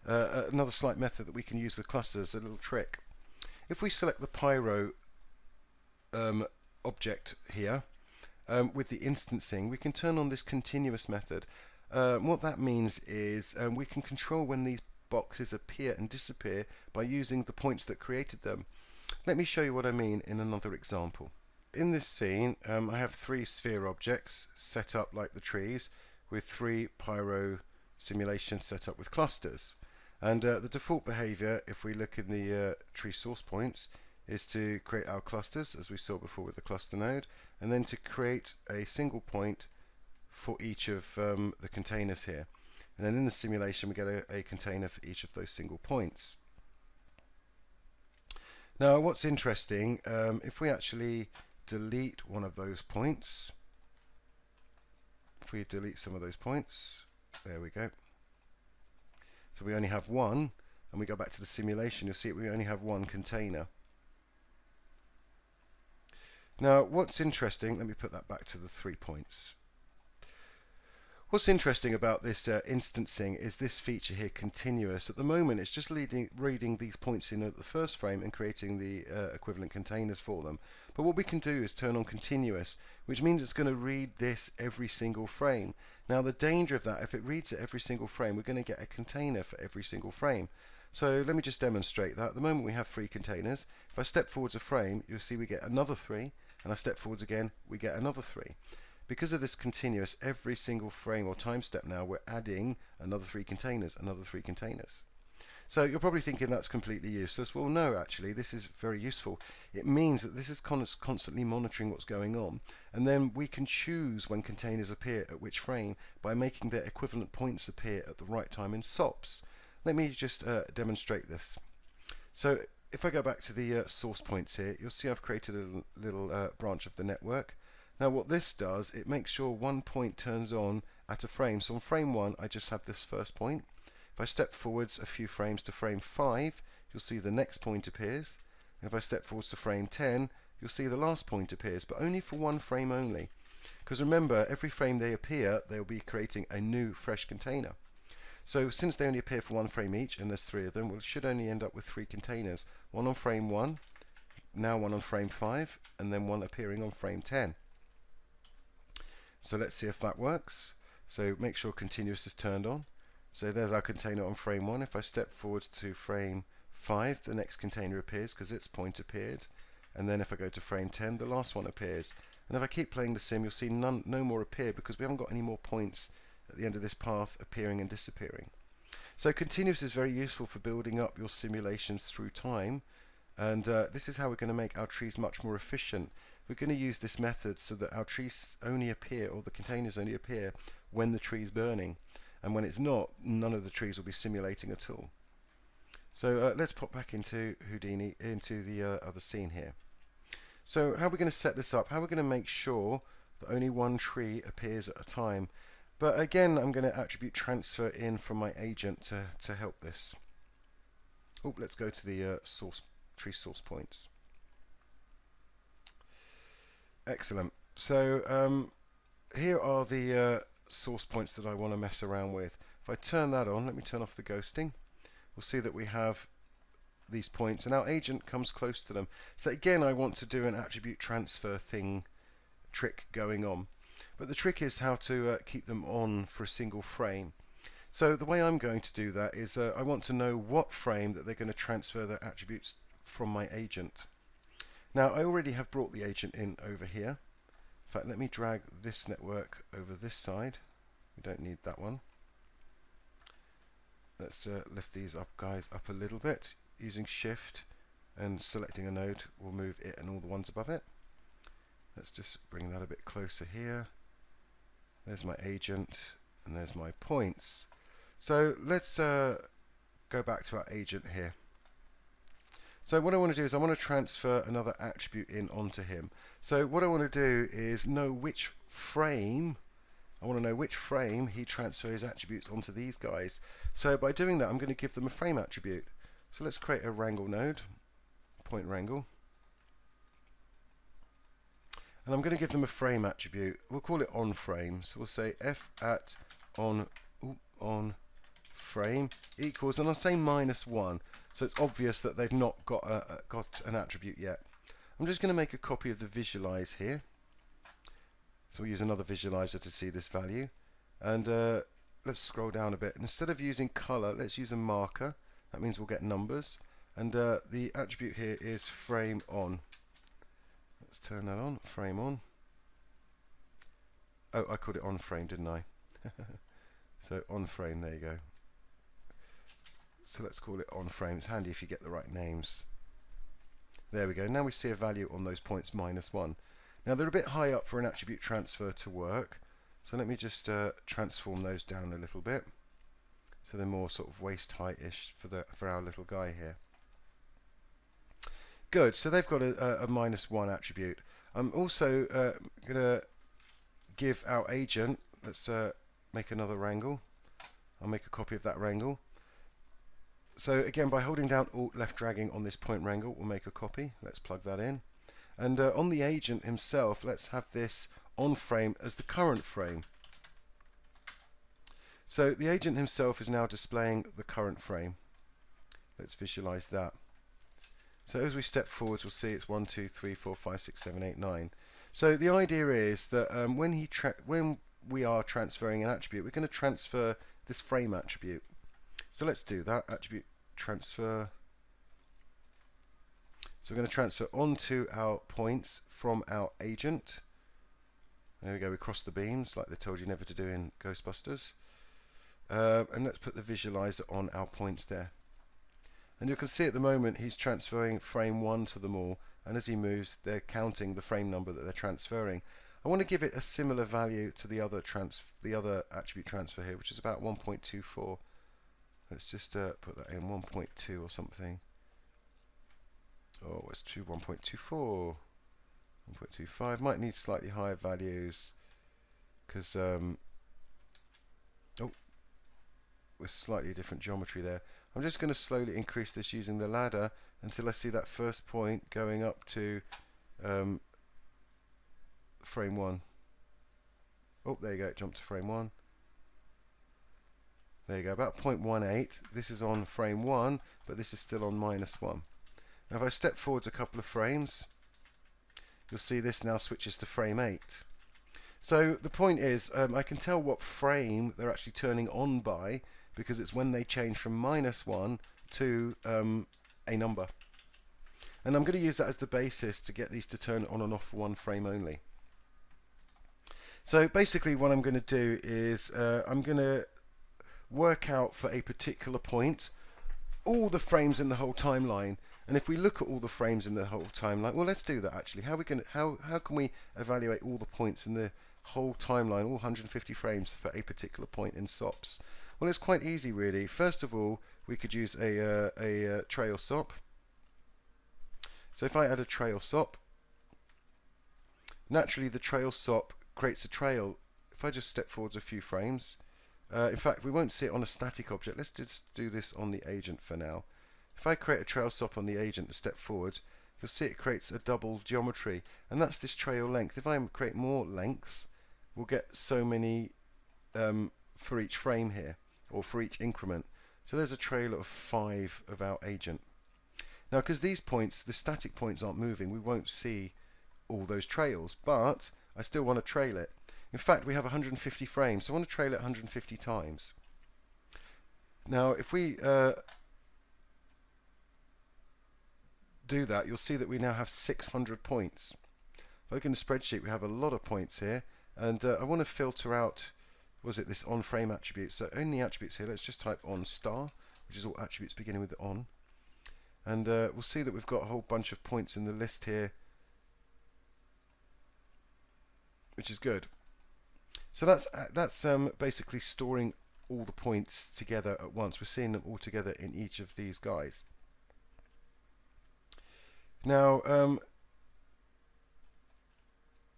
that we can use with clusters, a little trick. If we select the Pyro object here with the instancing, we can turn on this continuous method. What that means is we can control when these boxes appear and disappear by using the points that created them. Let me show you what I mean in another example. In this scene I have 3 sphere objects set up like the trees, with 3 Pyro simulations set up with clusters, and the default behavior, if we look in the tree source points, is to create our clusters as we saw before with the cluster node, and then to create a single point for each of the containers here, and then in the simulation we get a container for each of those single points. Now what's interesting, if we actually delete one of those points, if we delete some of those points, there we go, so we only have one, and we go back to the simulation, you'll see we only have one container. Now what's interesting, let me put that back to the 3 points. What's interesting about this instancing is this feature here, continuous. At the moment it's just reading these points in at the first frame and creating the equivalent containers for them. But what we can do is turn on continuous, which means it's going to read this every single frame. Now the danger of that, if it reads it every single frame, we're going to get a container for every single frame. So let me just demonstrate that. At the moment we have 3 containers. If I step forwards a frame, you'll see we get another 3, and I step forwards again, we get another 3. Because of this continuous, every single frame or time step now, we're adding another 3 containers, another 3 containers. So you're probably thinking that's completely useless. Well, no, actually, this is very useful. It means that this is constantly monitoring what's going on, and then we can choose when containers appear at which frame by making their equivalent points appear at the right time in SOPs. Let me just demonstrate this. So if I go back to the source points here, you'll see I've created a little branch of the network. Now what this does, it makes sure one point turns on at a frame. So on frame 1 I just have this first point. If I step forwards a few frames to frame 5, you'll see the next point appears. And if I step forwards to frame 10, you'll see the last point appears, but only for one frame only. Because remember, every frame they appear, they'll be creating a new fresh container. So since they only appear for one frame each, and there's 3 of them, we should only end up with 3 containers. One on frame 1, now one on frame 5, and then one appearing on frame 10. So let's see if that works. So make sure continuous is turned on. So there's our container on frame 1. If I step forward to frame 5, the next container appears because its point appeared. And then if I go to frame 10, the last one appears. And if I keep playing the sim, you'll see no more appear because we haven't got any more points at the end of this path appearing and disappearing. So continuous is very useful for building up your simulations through time. And this is how we're going to make our trees much more efficient. We're going to use this method so that our trees only appear, or the containers only appear, when the tree is burning. And when it's not, none of the trees will be simulating at all. So let's pop back into Houdini, into the other scene here. So how are we going to set this up? How are we going to make sure that only one tree appears at a time? But again, I'm going to attribute transfer in from my agent to help this. Oh, let's go to the tree source points. Excellent. So here are the source points that I want to mess around with. If I turn that on, let me turn off the ghosting. We'll see that we have these points, and our agent comes close to them. So again, I want to do an attribute transfer trick going on. But the trick is how to keep them on for a single frame. So the way I'm going to do that is I want to know what frame that they're going to transfer their attributes from my agent. Now I already have brought the agent in over here. In fact, let me drag this network over this side. We don't need that one. Let's lift these up, guys, up a little bit. Using shift and selecting a node will move it and all the ones above it. Let's just bring that a bit closer here. There's my agent and there's my points. So let's go back to our agent here. So what I want to do is I want to transfer another attribute in onto him. So what I want to do is know which frame, I want to know which frame he transfers his attributes onto these guys. So by doing that, I'm going to give them a frame attribute. So let's create a wrangle node, point wrangle. And I'm going to give them a frame attribute. We'll call it on frame. So we'll say f at on frame equals, and I'll say -1. So it's obvious that they've not got an attribute yet. I'm just going to make a copy of the visualize here. So we'll use another visualizer to see this value. And let's scroll down a bit. And instead of using color, let's use a marker. That means we'll get numbers. And the attribute here is frame on. Let's turn that on, frame on. Oh, I called it on frame, didn't I? So on frame, there you go. So let's call it on frame. It's handy if you get the right names. There we go. Now we see a value on those points -1. Now they're a bit high up for an attribute transfer to work. So let me just transform those down a little bit. So they're more sort of waist height-ish for our little guy here. Good. So they've got a -1 attribute. I'm also going to give our agent, let's make another wrangle. I'll make a copy of that wrangle. So again, by holding down Alt left dragging on this point wrangle, we'll make a copy. Let's plug that in. And on the agent himself, let's have this on frame as the current frame. So the agent himself is now displaying the current frame. Let's visualize that. So as we step forwards, we'll see it's 1, 2, 3, 4, 5, 6, 7, 8, 9. So the idea is that when we are transferring an attribute, we're going to transfer this frame attribute. So let's do that. Attribute transfer. So we're going to transfer onto our points from our agent. There we go, we cross the beams like they told you never to do in Ghostbusters. And let's put the visualizer on our points there. And you can see at the moment he's transferring frame 1 to them all, and as he moves they're counting the frame number that they're transferring. I want to give it a similar value to the other attribute transfer here, which is about 1.24. Let's just put that in 1.2 or something. Oh, it's 1.24, 1.25. Might need slightly higher values because with slightly different geometry there. I'm just going to slowly increase this using the ladder until I see that first point going up to frame 1. Oh, there you go, it jumped to frame 1. There you go, about 0.18. This is on frame 1, but this is still on -1. Now if I step forwards a couple of frames, you'll see this now switches to frame 8. So the point is, I can tell what frame they're actually turning on by, because it's when they change from -1 to a number. And I'm going to use that as the basis to get these to turn on and off for one frame only. So basically what I'm going to do is I'm going to work out for a particular point all the frames in the whole timeline. And if we look at all the frames in the whole timeline, well, let's do that actually. How can we evaluate all the points in the whole timeline, all 150 frames for a particular point in SOPs? Well, it's quite easy really. First of all, we could use a trail SOP. So if I add a trail SOP, naturally the trail SOP creates a trail. If I just step forwards a few frames, in fact we won't see it on a static object. Let's just do this on the agent for now. If I create a trail SOP on the agent and step forward, you'll see it creates a double geometry, and that's this trail length. If I create more lengths, we'll get so many for each frame here, or for each increment. So there's a trail of 5 of our agent. Now because these points, the static points aren't moving, we won't see all those trails, but I still want to trail it. In fact, we have 150 frames, so I want to trail it 150 times. Now if we do that, you'll see that we now have 600 points. If I look in the spreadsheet, we have a lot of points here, and I want to filter out, was it this on frame attribute? So only attributes here. Let's just type on star, which is all attributes beginning with the on, and we'll see that we've got a whole bunch of points in the list here, which is good. So that's basically storing all the points together at once. We're seeing them all together in each of these guys. Now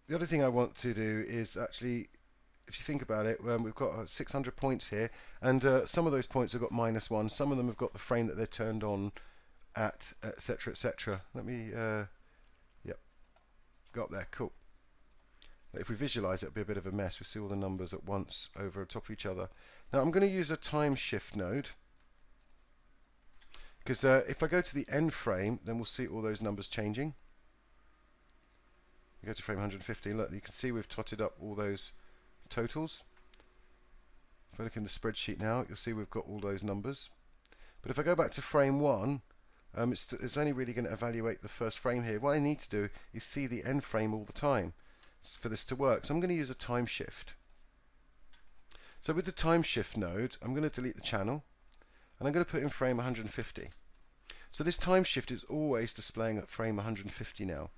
the other thing I want to do is actually, if you think about it, we've got 600 points here, and some of those points have got -1, some of them have got the frame that they're turned on at, etc, etc. Let me yep, got there, cool. If we visualize it, it'll be a bit of a mess. We see all the numbers at once over top of each other. Now I'm going to use a time shift node, because if I go to the end frame, then we'll see all those numbers changing. We go to frame 150, look, you can see we've totted up all those totals. If I look in the spreadsheet now, you'll see we've got all those numbers. But if I go back to frame 1, it's only really going to evaluate the first frame here. What I need to do is see the end frame all the time for this to work. So I'm going to use a time shift. So with the time shift node, I'm going to delete the channel, and I'm going to put in frame 150. So this time shift is always displaying at frame 150 now,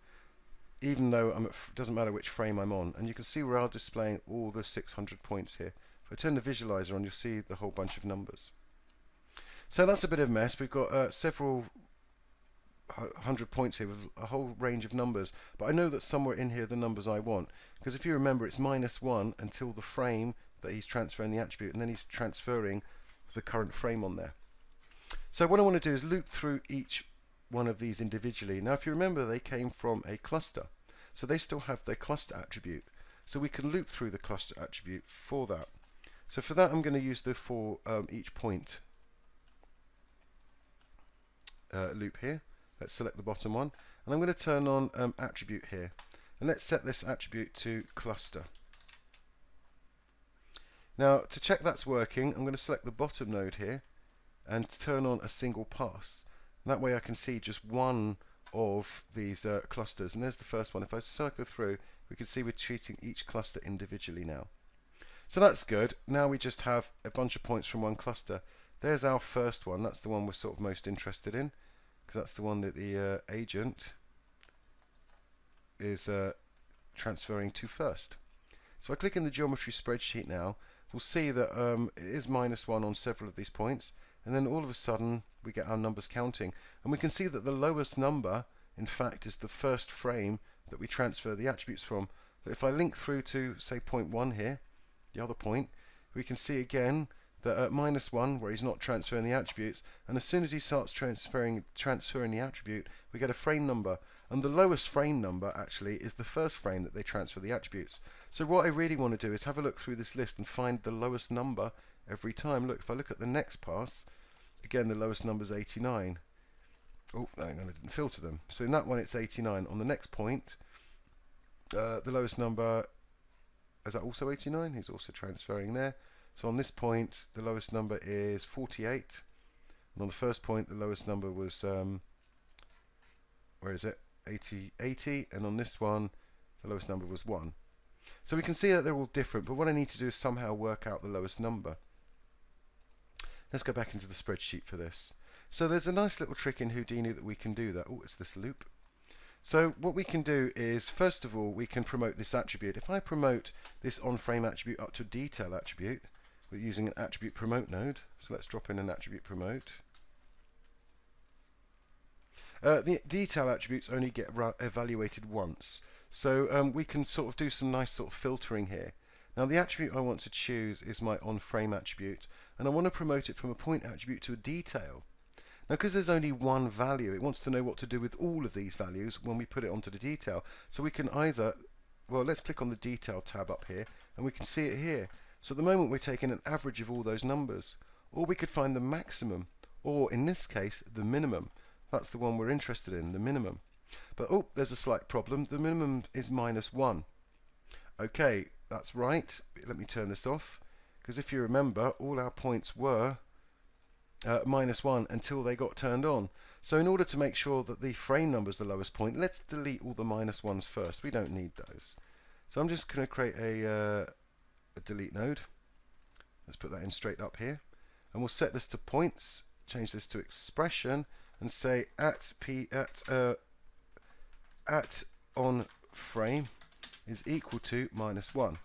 even though doesn't matter which frame I'm on. And you can see we are displaying all the 600 points here. If I turn the visualizer on, you'll see the whole bunch of numbers. So that's a bit of a mess. We've got several 100 points here with a whole range of numbers, but I know that somewhere in here the numbers I want, because if you remember, it's -1 until the frame that he's transferring the attribute, and then he's transferring the current frame on there. So what I want to do is loop through each one of these individually. Now if you remember, they came from a cluster, so they still have their cluster attribute, so we can loop through the cluster attribute for that. So for that I'm going to use the for each point loop here. Let's select the bottom one, and I'm going to turn on attribute here, and let's set this attribute to cluster. Now to check that's working, I'm going to select the bottom node here and turn on a single pass. And that way I can see just one of these clusters, and there's the first one. If I circle through, we can see we're treating each cluster individually now. So that's good. Now we just have a bunch of points from one cluster. There's our first one. That's the one we're sort of most interested in, because that's the one that the agent is transferring to first. So I click in the geometry spreadsheet now. We'll see that it is -1 on several of these points, and then all of a sudden we get our numbers counting, and we can see that the lowest number in fact is the first frame that we transfer the attributes from. But if I link through to say point 1 here, the other point, we can see again that at -1 where he's not transferring the attributes, and as soon as he starts transferring the attribute, we get a frame number, and the lowest frame number actually is the first frame that they transfer the attributes. So what I really want to do is have a look through this list and find the lowest number every time. Look, if I look at the next pass, again the lowest number is 89. Oh, hang on, I didn't filter them. So in that one it's 89. On the next point, the lowest number, is that also 89? He's also transferring there. So on this point, the lowest number is 48. And on the first point, the lowest number was, where is it? 80. And on this one, the lowest number was 1. So we can see that they're all different, but what I need to do is somehow work out the lowest number. Let's go back into the spreadsheet for this. So there's a nice little trick in Houdini that we can do that. Oh, it's this loop. So what we can do is, first of all, we can promote this attribute. If I promote this on-frame attribute up to detail attribute, we're using an attribute promote node. So let's drop in an attribute promote. The detail attributes only get evaluated once. So we can sort of do some nice sort of filtering here. Now the attribute I want to choose is my on-frame attribute, and I want to promote it from a point attribute to a detail. Now because there's only one value, it wants to know what to do with all of these values when we put it onto the detail. So we can either, well, let's click on the detail tab up here, and we can see it here. So at the moment we're taking an average of all those numbers, or we could find the maximum, or in this case the minimum. That's the one we're interested in, the minimum. But oh, there's a slight problem. The minimum is -1. Okay, that's right. Let me turn this off, because if you remember, all our points were -1 until they got turned on. So in order to make sure that the frame number is the lowest point, let's delete all the -1s first. We don't need those. So I'm just going to create a delete node. Let's put that in straight up here, and we'll set this to points, change this to expression, and say at on frame is equal to -1.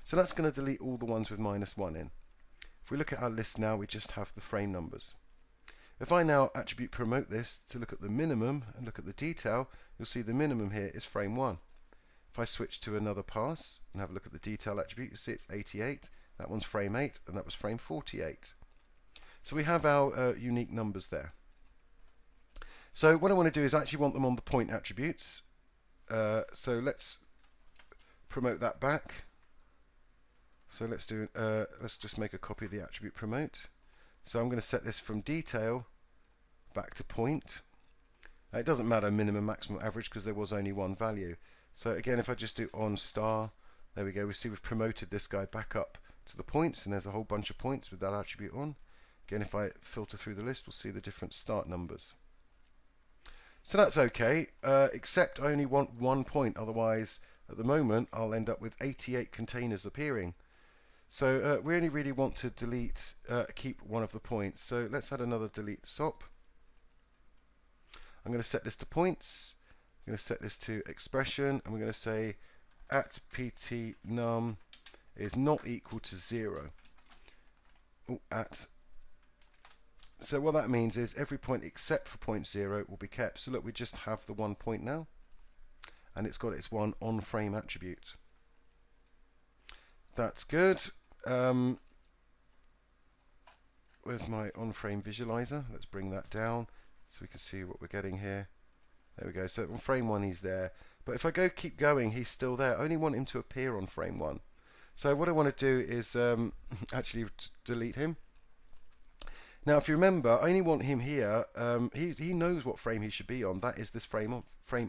So that's going to delete all the ones with -1 in. If we look at our list now, we just have the frame numbers. If I now attribute promote this to look at the minimum and look at the detail, you'll see the minimum here is frame 1. If I switch to another pass and have a look at the detail attribute, you'll see it's 88. That one's frame 8, and that was frame 48. So we have our unique numbers there. So what I want to do is actually want them on the point attributes. So let's promote that back. So let's just make a copy of the attribute promote. So I'm going to set this from detail back to point. It doesn't matter minimum, maximum, average, because there was only one value. So again, if I just do on star, there we go. We see we've promoted this guy back up to the points, and there's a whole bunch of points with that attribute on. Again, if I filter through the list, we'll see the different start numbers. So that's okay, except I only want 1 point. Otherwise, at the moment, I'll end up with 88 containers appearing. So we only really want to delete, keep one of the points. So let's add another delete SOP. I'm going to set this to points. I'm going to set this to expression, and we're going to say at pt_num is not equal to 0. So what that means is every point except for point 0 will be kept. So look, we just have the 1 point now, and it's got its one on-frame attribute. That's good. Where's my on-frame visualizer? Let's bring that down so we can see what we're getting here. There we go. So on frame 1 he's there, but if I keep going, he's still there. I only want him to appear on frame 1. So what I want to do is actually delete him. Now, if you remember, I only want him here. He knows what frame he should be on. That is this frame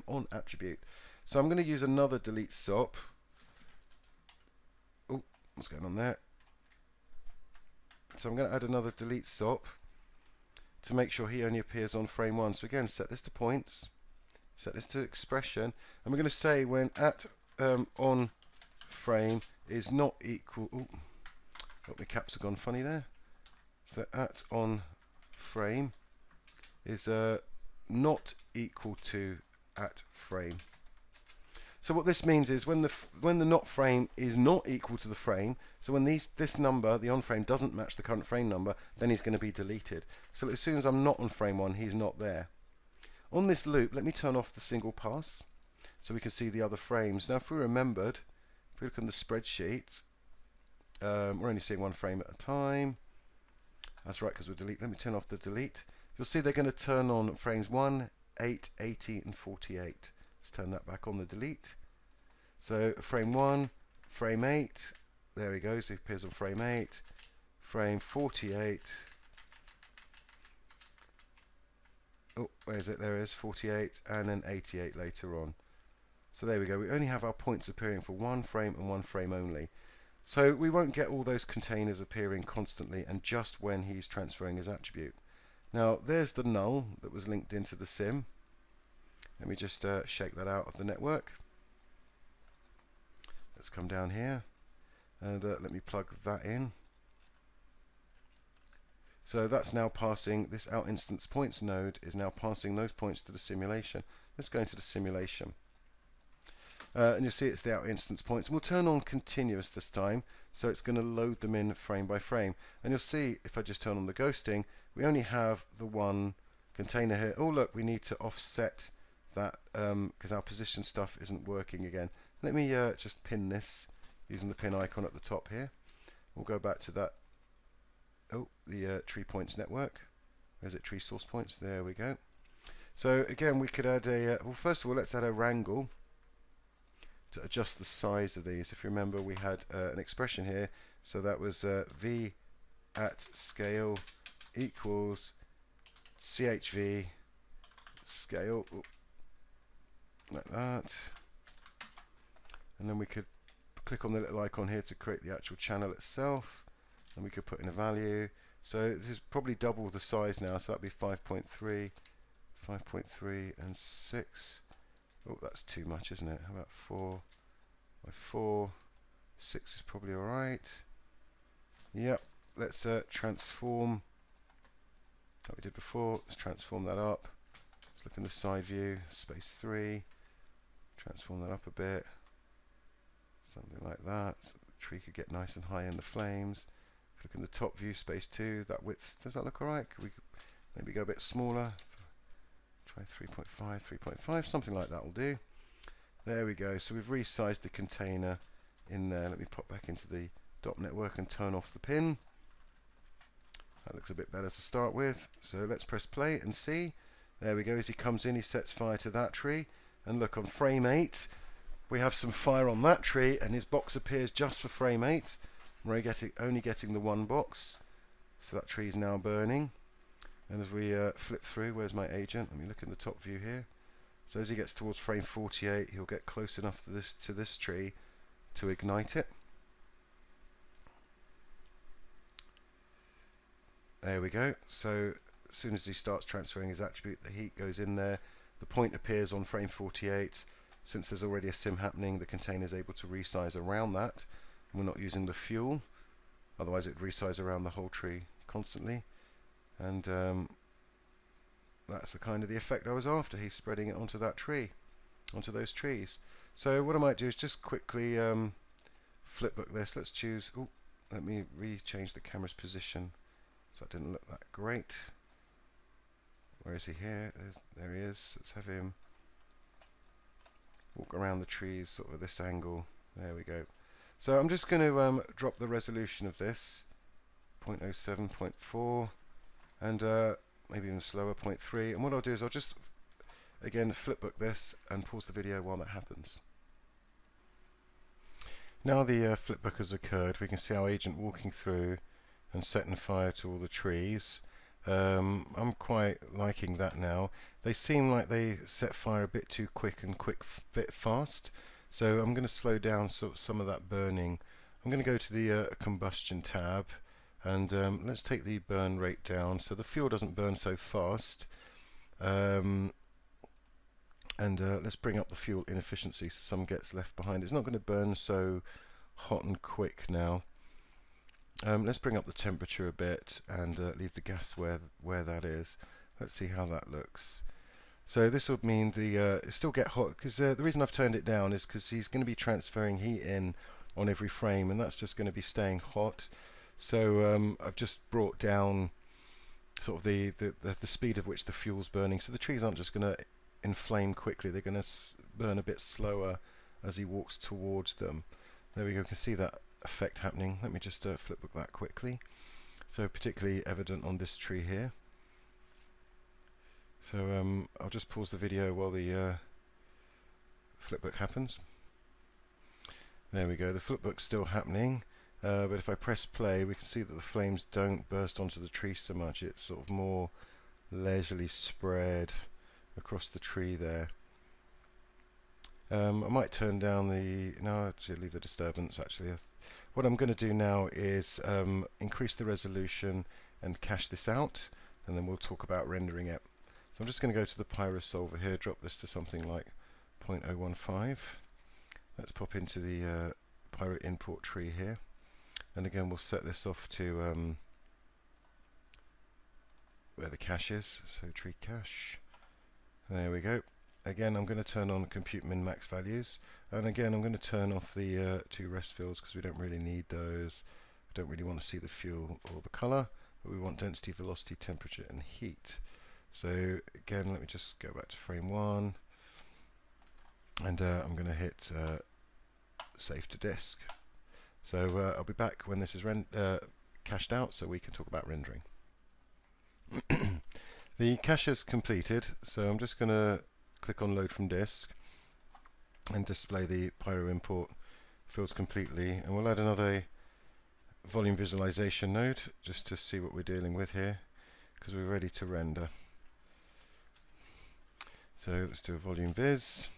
on attribute. So I'm going to use another delete SOP. Oh, what's going on there? So I'm going to add another delete SOP to make sure he only appears on frame 1. So again, set this to points, set this to expression, and we're going to say when at on frame is not equal. Oh, my caps have gone funny there. So at on frame is not equal to at frame. So what this means is when the not frame is not equal to the frame, so when this number, the on frame, doesn't match the current frame number, then he's going to be deleted. So as soon as I'm not on frame 1, he's not there. On this loop, let me turn off the single pass so we can see the other frames. Now if we remembered, if we look on the spreadsheet, we're only seeing one frame at a time. That's right, because we're delete. Let me turn off the delete. You'll see they're going to turn on frames 1, 8, 80 and 48. Let's turn that back on the delete. So frame 1, frame 8, there he goes, he appears on frame 8, frame 48, oh, where is it? There it is, 48, and then 88 later on. So there we go, we only have our points appearing for one frame and one frame only. So we won't get all those containers appearing constantly and just when he's transferring his attribute. Now there's the null that was linked into the sim. Let me just shake that out of the network. Let's come down here and let me plug that in. So that's now passing, this out instance points node is now passing those points to the simulation. Let's go into the simulation. And you'll see it's the out instance points. We'll turn on continuous this time, so it's going to load them in frame by frame. And you'll see if I just turn on the ghosting, we only have the one container here. Oh look, we need to offset that because our position stuff isn't working again. Let me just pin this using the pin icon at the top here. We'll go back to that, the tree points network. Where's it? Tree source points. There we go. So again, we could add a well, first of all, let's add a wrangle to adjust the size of these. If you remember, we had an expression here, so that was v at scale equals chv scale, like that, and then we could click on the little icon here to create the actual channel itself, and we could put in a value. So this is probably double the size now, so that'd be 5.3, 5.3 and 6. Oh, that's too much, isn't it? How about 4 by 4? 6 is probably alright. Yep, let's transform like we did before. Let's transform that up. Let's look in the side view, space 3. Transform that up a bit. Something like that. So the tree could get nice and high in the flames. If you look in the top view, space 2, that width, does that look alright? Could we maybe go a bit smaller? Try 3.5, 3.5, something like that will do. There we go. So we've resized the container in there. Let me pop back into the dot network and turn off the pin. That looks a bit better to start with. So let's press play and see. There we go. As he comes in, he sets fire to that tree. And look, on frame 8, we have some fire on that tree, and his box appears just for frame 8. We're only getting the one box. So that tree is now burning. And as we flip through, where's my agent? Let me look in the top view here. So as he gets towards frame 48, he'll get close enough to this tree to ignite it. There we go. So as soon as he starts transferring his attribute, the heat goes in there. The point appears on frame 48. Since there's already a sim happening, the container is able to resize around that. We're not using the fuel, otherwise it would resize around the whole tree constantly. And that's the kind of the effect I was after. He's spreading it onto that tree, onto those trees. So what I might do is just quickly flipbook this. Let's choose, let me re-change the camera's position so that didn't look that great. Where is he here? There he is. Let's have him walk around the trees sort of at this angle. There we go. So I'm just going to drop the resolution of this 0.07, 0.4 and maybe even slower, 0.3, and what I'll do is I'll just again flipbook this and pause the video while that happens. Now the flipbook has occurred, we can see our agent walking through and setting fire to all the trees. I'm quite liking that now. They seem like they set fire a bit too quick and bit fast, so I'm going to slow down some of that burning. I'm going to go to the combustion tab, and let's take the burn rate down so the fuel doesn't burn so fast. Let's bring up the fuel inefficiency so some gets left behind. It's not going to burn so hot and quick now. Let's bring up the temperature a bit and leave the gas where that is. Let's see how that looks. So this will mean it still get hot, because the reason I've turned it down is because he's going to be transferring heat in on every frame, and that's just going to be staying hot. So I've just brought down sort of the speed of which the fuel's burning, so the trees aren't just going to inflame quickly, they're going to burn a bit slower as he walks towards them. There we go, you can see that effect happening. Let me just flipbook that quickly. So particularly evident on this tree here. So I'll just pause the video while the flipbook happens. There we go, the flipbook's still happening, but if I press play we can see that the flames don't burst onto the tree so much. It's sort of more leisurely spread across the tree there. I might turn down no, to leave the disturbance actually. What I'm going to do now is increase the resolution and cache this out, and then we'll talk about rendering it. So I'm just going to go to the Pyro solver here, drop this to something like 0.015. Let's pop into the Pyro import tree here, and again we'll set this off to where the cache is, so tree cache. There we go. Again, I'm going to turn on compute min max values, and again I'm going to turn off the two rest fields because we don't really need those. We don't really want to see the fuel or the color, but we want density, velocity, temperature and heat. So again, let me just go back to frame 1, and I'm going to hit save to disk. So I'll be back when this is cached out so we can talk about rendering. The cache is completed, so I'm just going to click on load from disk and display the Pyro import fields completely, and we'll add another volume visualization node just to see what we're dealing with here, because we're ready to render. So let's do a volume viz.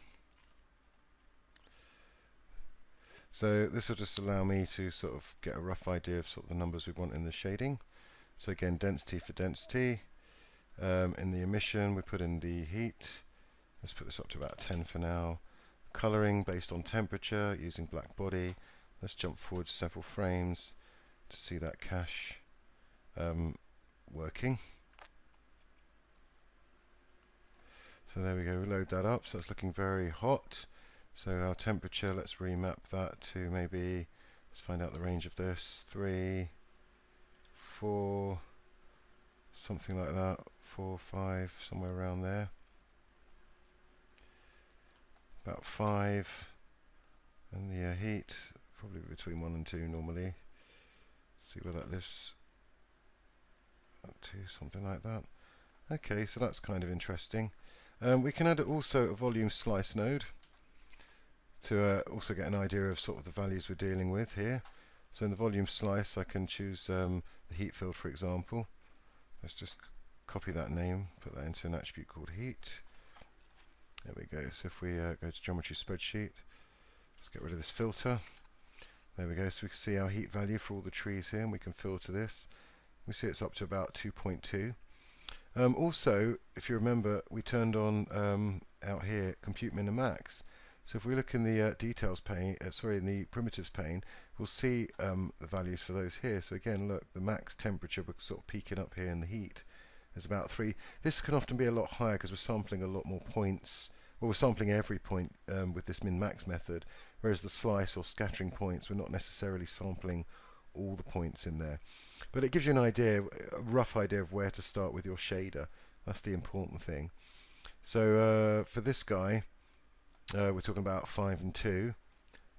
So this will just allow me to sort of get a rough idea of sort of the numbers we want in the shading. So again, density for density. In the emission we put in the heat. Let's put this up to about 10 for now. Coloring based on temperature using black body. Let's jump forward several frames to see that cache working. So there we go, we load that up, so it's looking very hot. So our temperature, let's remap that to maybe, let's find out the range of this, 3, 4, something like that, 4, 5, somewhere around there. About 5, and the heat, probably between 1 and 2 normally. See where that lives, up to something like that. Okay, so that's kind of interesting. We can add also a volume slice node to also get an idea of sort of the values we're dealing with here. So in the volume slice I can choose the heat field, for example. Let's just copy that name, put that into an attribute called heat. There we go. So if we go to geometry spreadsheet, let's get rid of this filter. There we go, so we can see our heat value for all the trees here, and we can filter this. We see it's up to about 2.2. Also, if you remember, we turned on out here compute min and max. So if we look in the details pane, in the primitives pane, we'll see the values for those here. So again, look, the max temperature, we're sort of peaking up here in the heat, is about 3. This can often be a lot higher because we're sampling a lot more points. Well, we're sampling every point with this min-max method, whereas the slice or scattering points, we're not necessarily sampling all the points in there. But it gives you an idea, a rough idea of where to start with your shader. That's the important thing. So for this guy, we're talking about 5 and 2.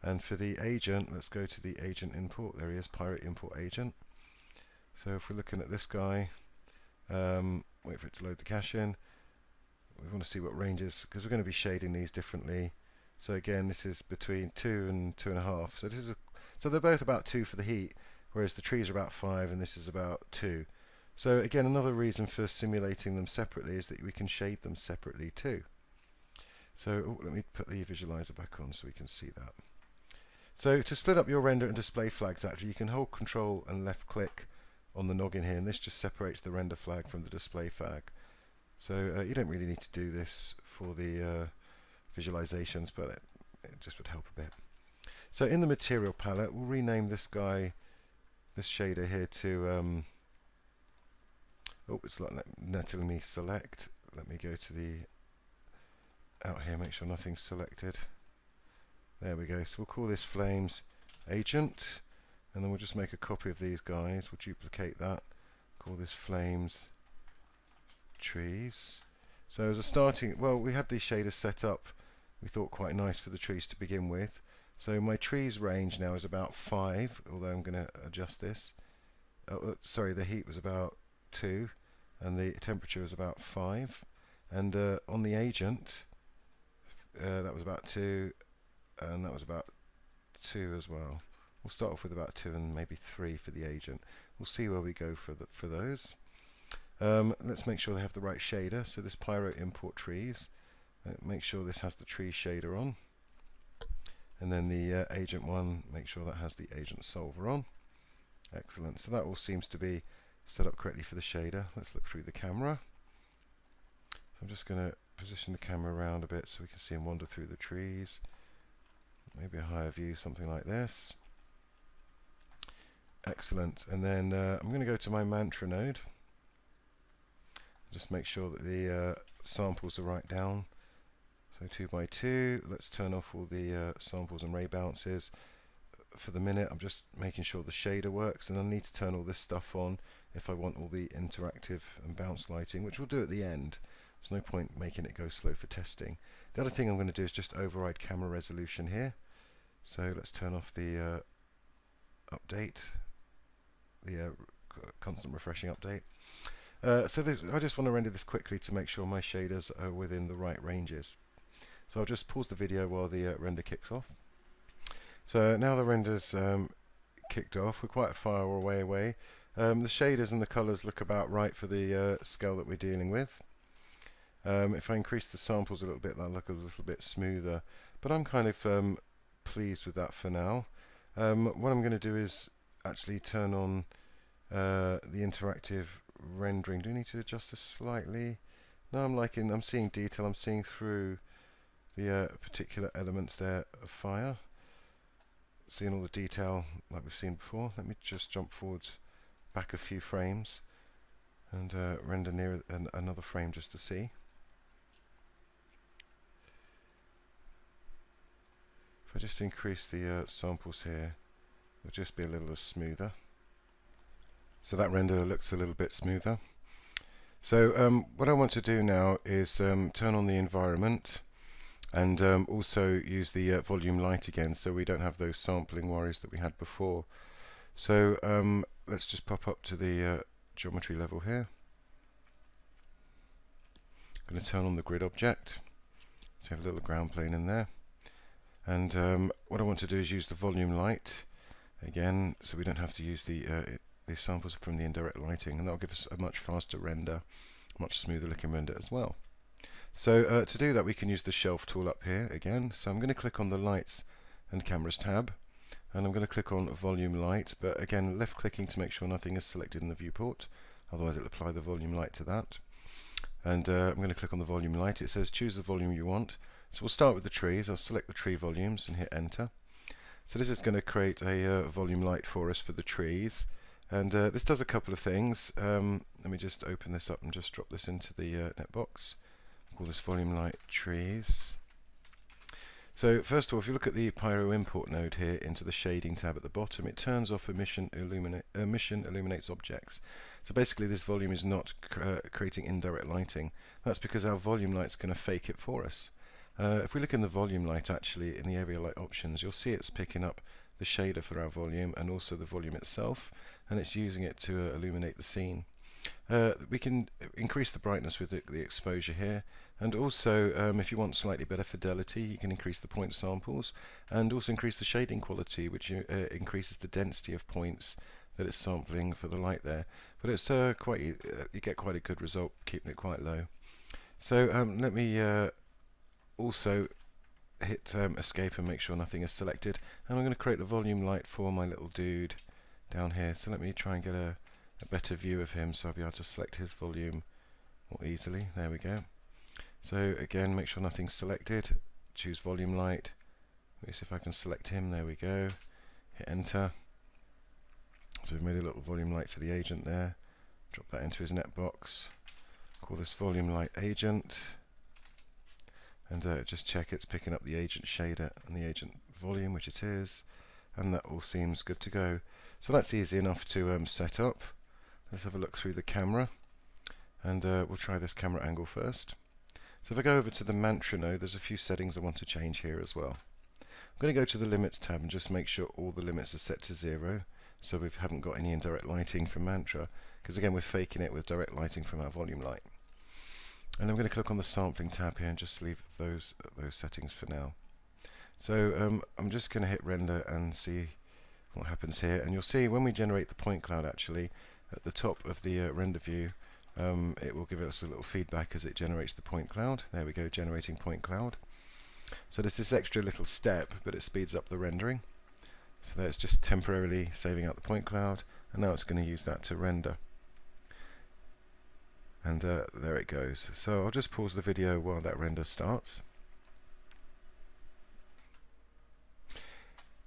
And for the agent, let's go to the agent import. There he is, Pyro import agent. So if we're looking at this guy, wait for it to load the cache in. We want to see what ranges, because we're going to be shading these differently. So again, this is between 2 and 2.5. So so they're both about 2 for the heat, whereas the trees are about 5 and this is about 2. So again, another reason for simulating them separately is that we can shade them separately too. So let me put the visualizer back on so we can see that. So to split up your render and display flags, actually you can hold Control and left click on the noggin here, and this just separates the render flag from the display flag. So you don't really need to do this for the visualizations, but it just would help a bit. So in the material palette, we'll rename this guy, this shader here to it's like letting me select. Let me go to the out here, make sure nothing's selected. There we go. So we'll call this Flames Agent, and then we'll just make a copy of these guys. We'll duplicate that. Call this Flames Trees. So as a starting, well, we had these shaders set up. We thought quite nice for the trees to begin with. So my trees range now is about 5, although I'm going to adjust this. Sorry, the heat was about 2, and the temperature was about 5. And on the agent, that was about 2, and that was about 2 as well. We'll start off with about 2 and maybe 3 for the agent. We'll see where we go for those. Let's make sure they have the right shader. So this Pyro import trees. Make sure this has the tree shader on. And then the agent one, make sure that has the agent solver on. Excellent. So that all seems to be set up correctly for the shader. Let's look through the camera. So I'm just going to position the camera around a bit so we can see him wander through the trees. Maybe a higher view, something like this. Excellent. And then I'm going to go to my mantra node. Just make sure that the samples are right down. So 2 by 2. Let's turn off all the samples and ray bounces. For the minute, I'm just making sure the shader works, and I need to turn all this stuff on if I want all the interactive and bounce lighting, which we'll do at the end. There's no point making it go slow for testing. The other thing I'm going to do is just override camera resolution here. So let's turn off the update, the constant refreshing update. I just want to render this quickly to make sure my shaders are within the right ranges. So I'll just pause the video while the render kicks off. So now the render's kicked off. We're quite far away. The shaders and the colours look about right for the scale that we're dealing with. If I increase the samples a little bit, that'll look a little bit smoother. But I'm kind of pleased with that for now. What I'm going to do is actually turn on the interactive rendering. Do I need to adjust this slightly? No, I'm seeing detail. I'm seeing through the particular elements there of fire. Seeing all the detail like we've seen before. Let me just jump forwards back a few frames and render near another frame just to see. If I just increase the samples here, it'll just be a little smoother. So that render looks a little bit smoother. So what I want to do now is turn on the environment and also use the volume light again, so we don't have those sampling worries that we had before. So let's just pop up to the geometry level here. I'm going to turn on the grid object, so you have a little ground plane in there. And what I want to do is use the volume light again, so we don't have to use the samples from the indirect lighting, and that'll give us a much faster render, much smoother looking render as well. So to do that, we can use the shelf tool up here again. So I'm going to click on the lights and cameras tab, and I'm going to click on volume light, but again left clicking to make sure nothing is selected in the viewport, otherwise it'll apply the volume light to that. And I'm going to click on the volume light. It says choose the volume you want. So we'll start with the trees. I'll select the tree volumes and hit enter. So this is going to create a volume light for us for the trees, and this does a couple of things. Let me just open this up and just drop this into the netbox. Call this volume light trees. So first of all, if you look at the Pyro import node here into the shading tab at the bottom, it turns off emission illuminates objects. So basically this volume is not creating indirect lighting. That's because our volume light's going to fake it for us. If we look in the volume light, actually in the area light options, you'll see it's picking up the shader for our volume and also the volume itself, and it's using it to illuminate the scene. We can increase the brightness with the exposure here. And also, if you want slightly better fidelity, you can increase the point samples and also increase the shading quality, which increases the density of points that it's sampling for the light there. But it's you get quite a good result keeping it quite low. So let me also hit escape and make sure nothing is selected. And I'm going to create a volume light for my little dude down here. So let me try and get a better view of him so I'll be able to select his volume more easily. There we go. So again, make sure nothing's selected. Choose volume light. Let me see if I can select him. There we go. Hit enter. So we've made a little volume light for the agent there. Drop that into his net box. Call this volume light agent. And just check it's picking up the agent shader and the agent volume, which it is. And that all seems good to go. So that's easy enough to set up. Let's have a look through the camera. And we'll try this camera angle first. So if I go over to the mantra node, there's a few settings I want to change here as well. I'm going to go to the limits tab and just make sure all the limits are set to 0, so we haven't got any indirect lighting from mantra, because again we're faking it with direct lighting from our volume light. And I'm going to click on the sampling tab here and just leave those settings for now. So I'm just going to hit render and see what happens here, and you'll see when we generate the point cloud, actually at the top of the render view, it will give us a little feedback as it generates the point cloud. There we go, generating point cloud. So there's this extra little step, but it speeds up the rendering. So there it's just temporarily saving out the point cloud, and now it's going to use that to render. And there it goes. So I'll just pause the video while that render starts.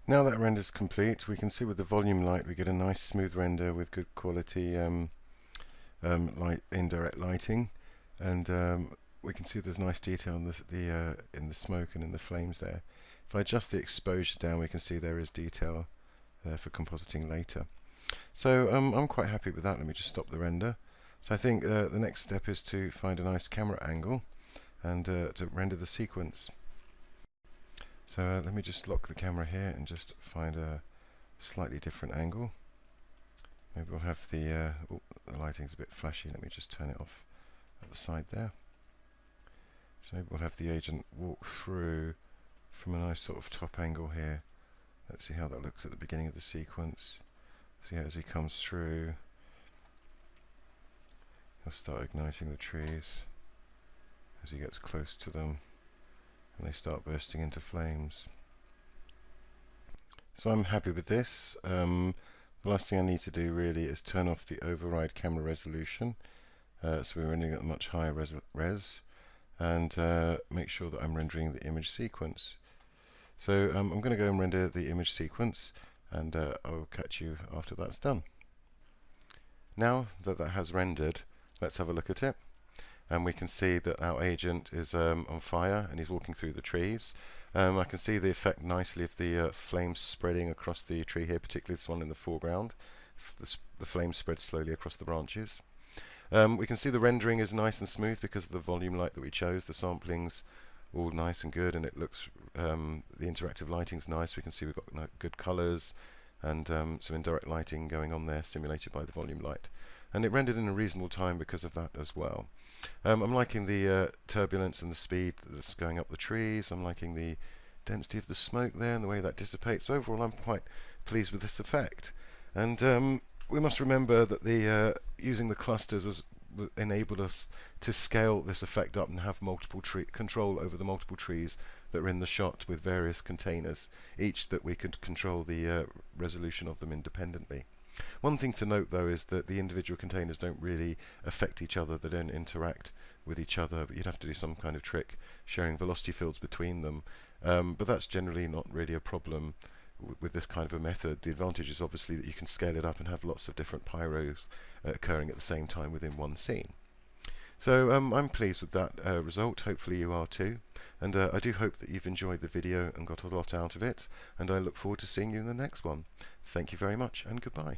Now that render's complete, we can see with the volume light we get a nice smooth render with good quality indirect lighting, and we can see there's nice detail in the smoke and in the flames there. If I adjust the exposure down, we can see there is detail there for compositing later. So I'm quite happy with that. Let me just stop the render. So I think the next step is to find a nice camera angle and to render the sequence. So let me just lock the camera here and just find a slightly different angle. Maybe we'll have the lighting's a bit flashy. Let me just turn it off at the side there. So maybe we'll have the agent walk through from a nice sort of top angle here. Let's see how that looks at the beginning of the sequence. See how as he comes through, he'll start igniting the trees as he gets close to them, and they start bursting into flames. So I'm happy with this. The last thing I need to do really is turn off the override camera resolution, so we're rendering at a much higher res, and make sure that I'm rendering the image sequence. So I'm going to go and render the image sequence, and I'll catch you after that's done. Now that that has rendered, let's have a look at it. And we can see that our agent is on fire and he's walking through the trees. I can see the effect nicely of the flames spreading across the tree here, particularly this one in the foreground. The flames spread slowly across the branches. We can see the rendering is nice and smooth because of the volume light that we chose. The sampling's all nice and good, and it looks the interactive lighting's nice. We can see we've got good colours and some indirect lighting going on there, simulated by the volume light. And it rendered in a reasonable time because of that as well. I'm liking the turbulence and the speed that's going up the trees. I'm liking the density of the smoke there and the way that dissipates. So overall, I'm quite pleased with this effect. And we must remember that the using the clusters enabled us to scale this effect up and have multiple control over the multiple trees that are in the shot with various containers, each that we could control the resolution of them independently. One thing to note though is that the individual containers don't really affect each other, they don't interact with each other, but you'd have to do some kind of trick sharing velocity fields between them, but that's generally not really a problem with this kind of a method. The advantage is obviously that you can scale it up and have lots of different pyros occurring at the same time within one scene. So I'm pleased with that result. Hopefully you are too, and I do hope that you've enjoyed the video and got a lot out of it, and I look forward to seeing you in the next one. Thank you very much and goodbye.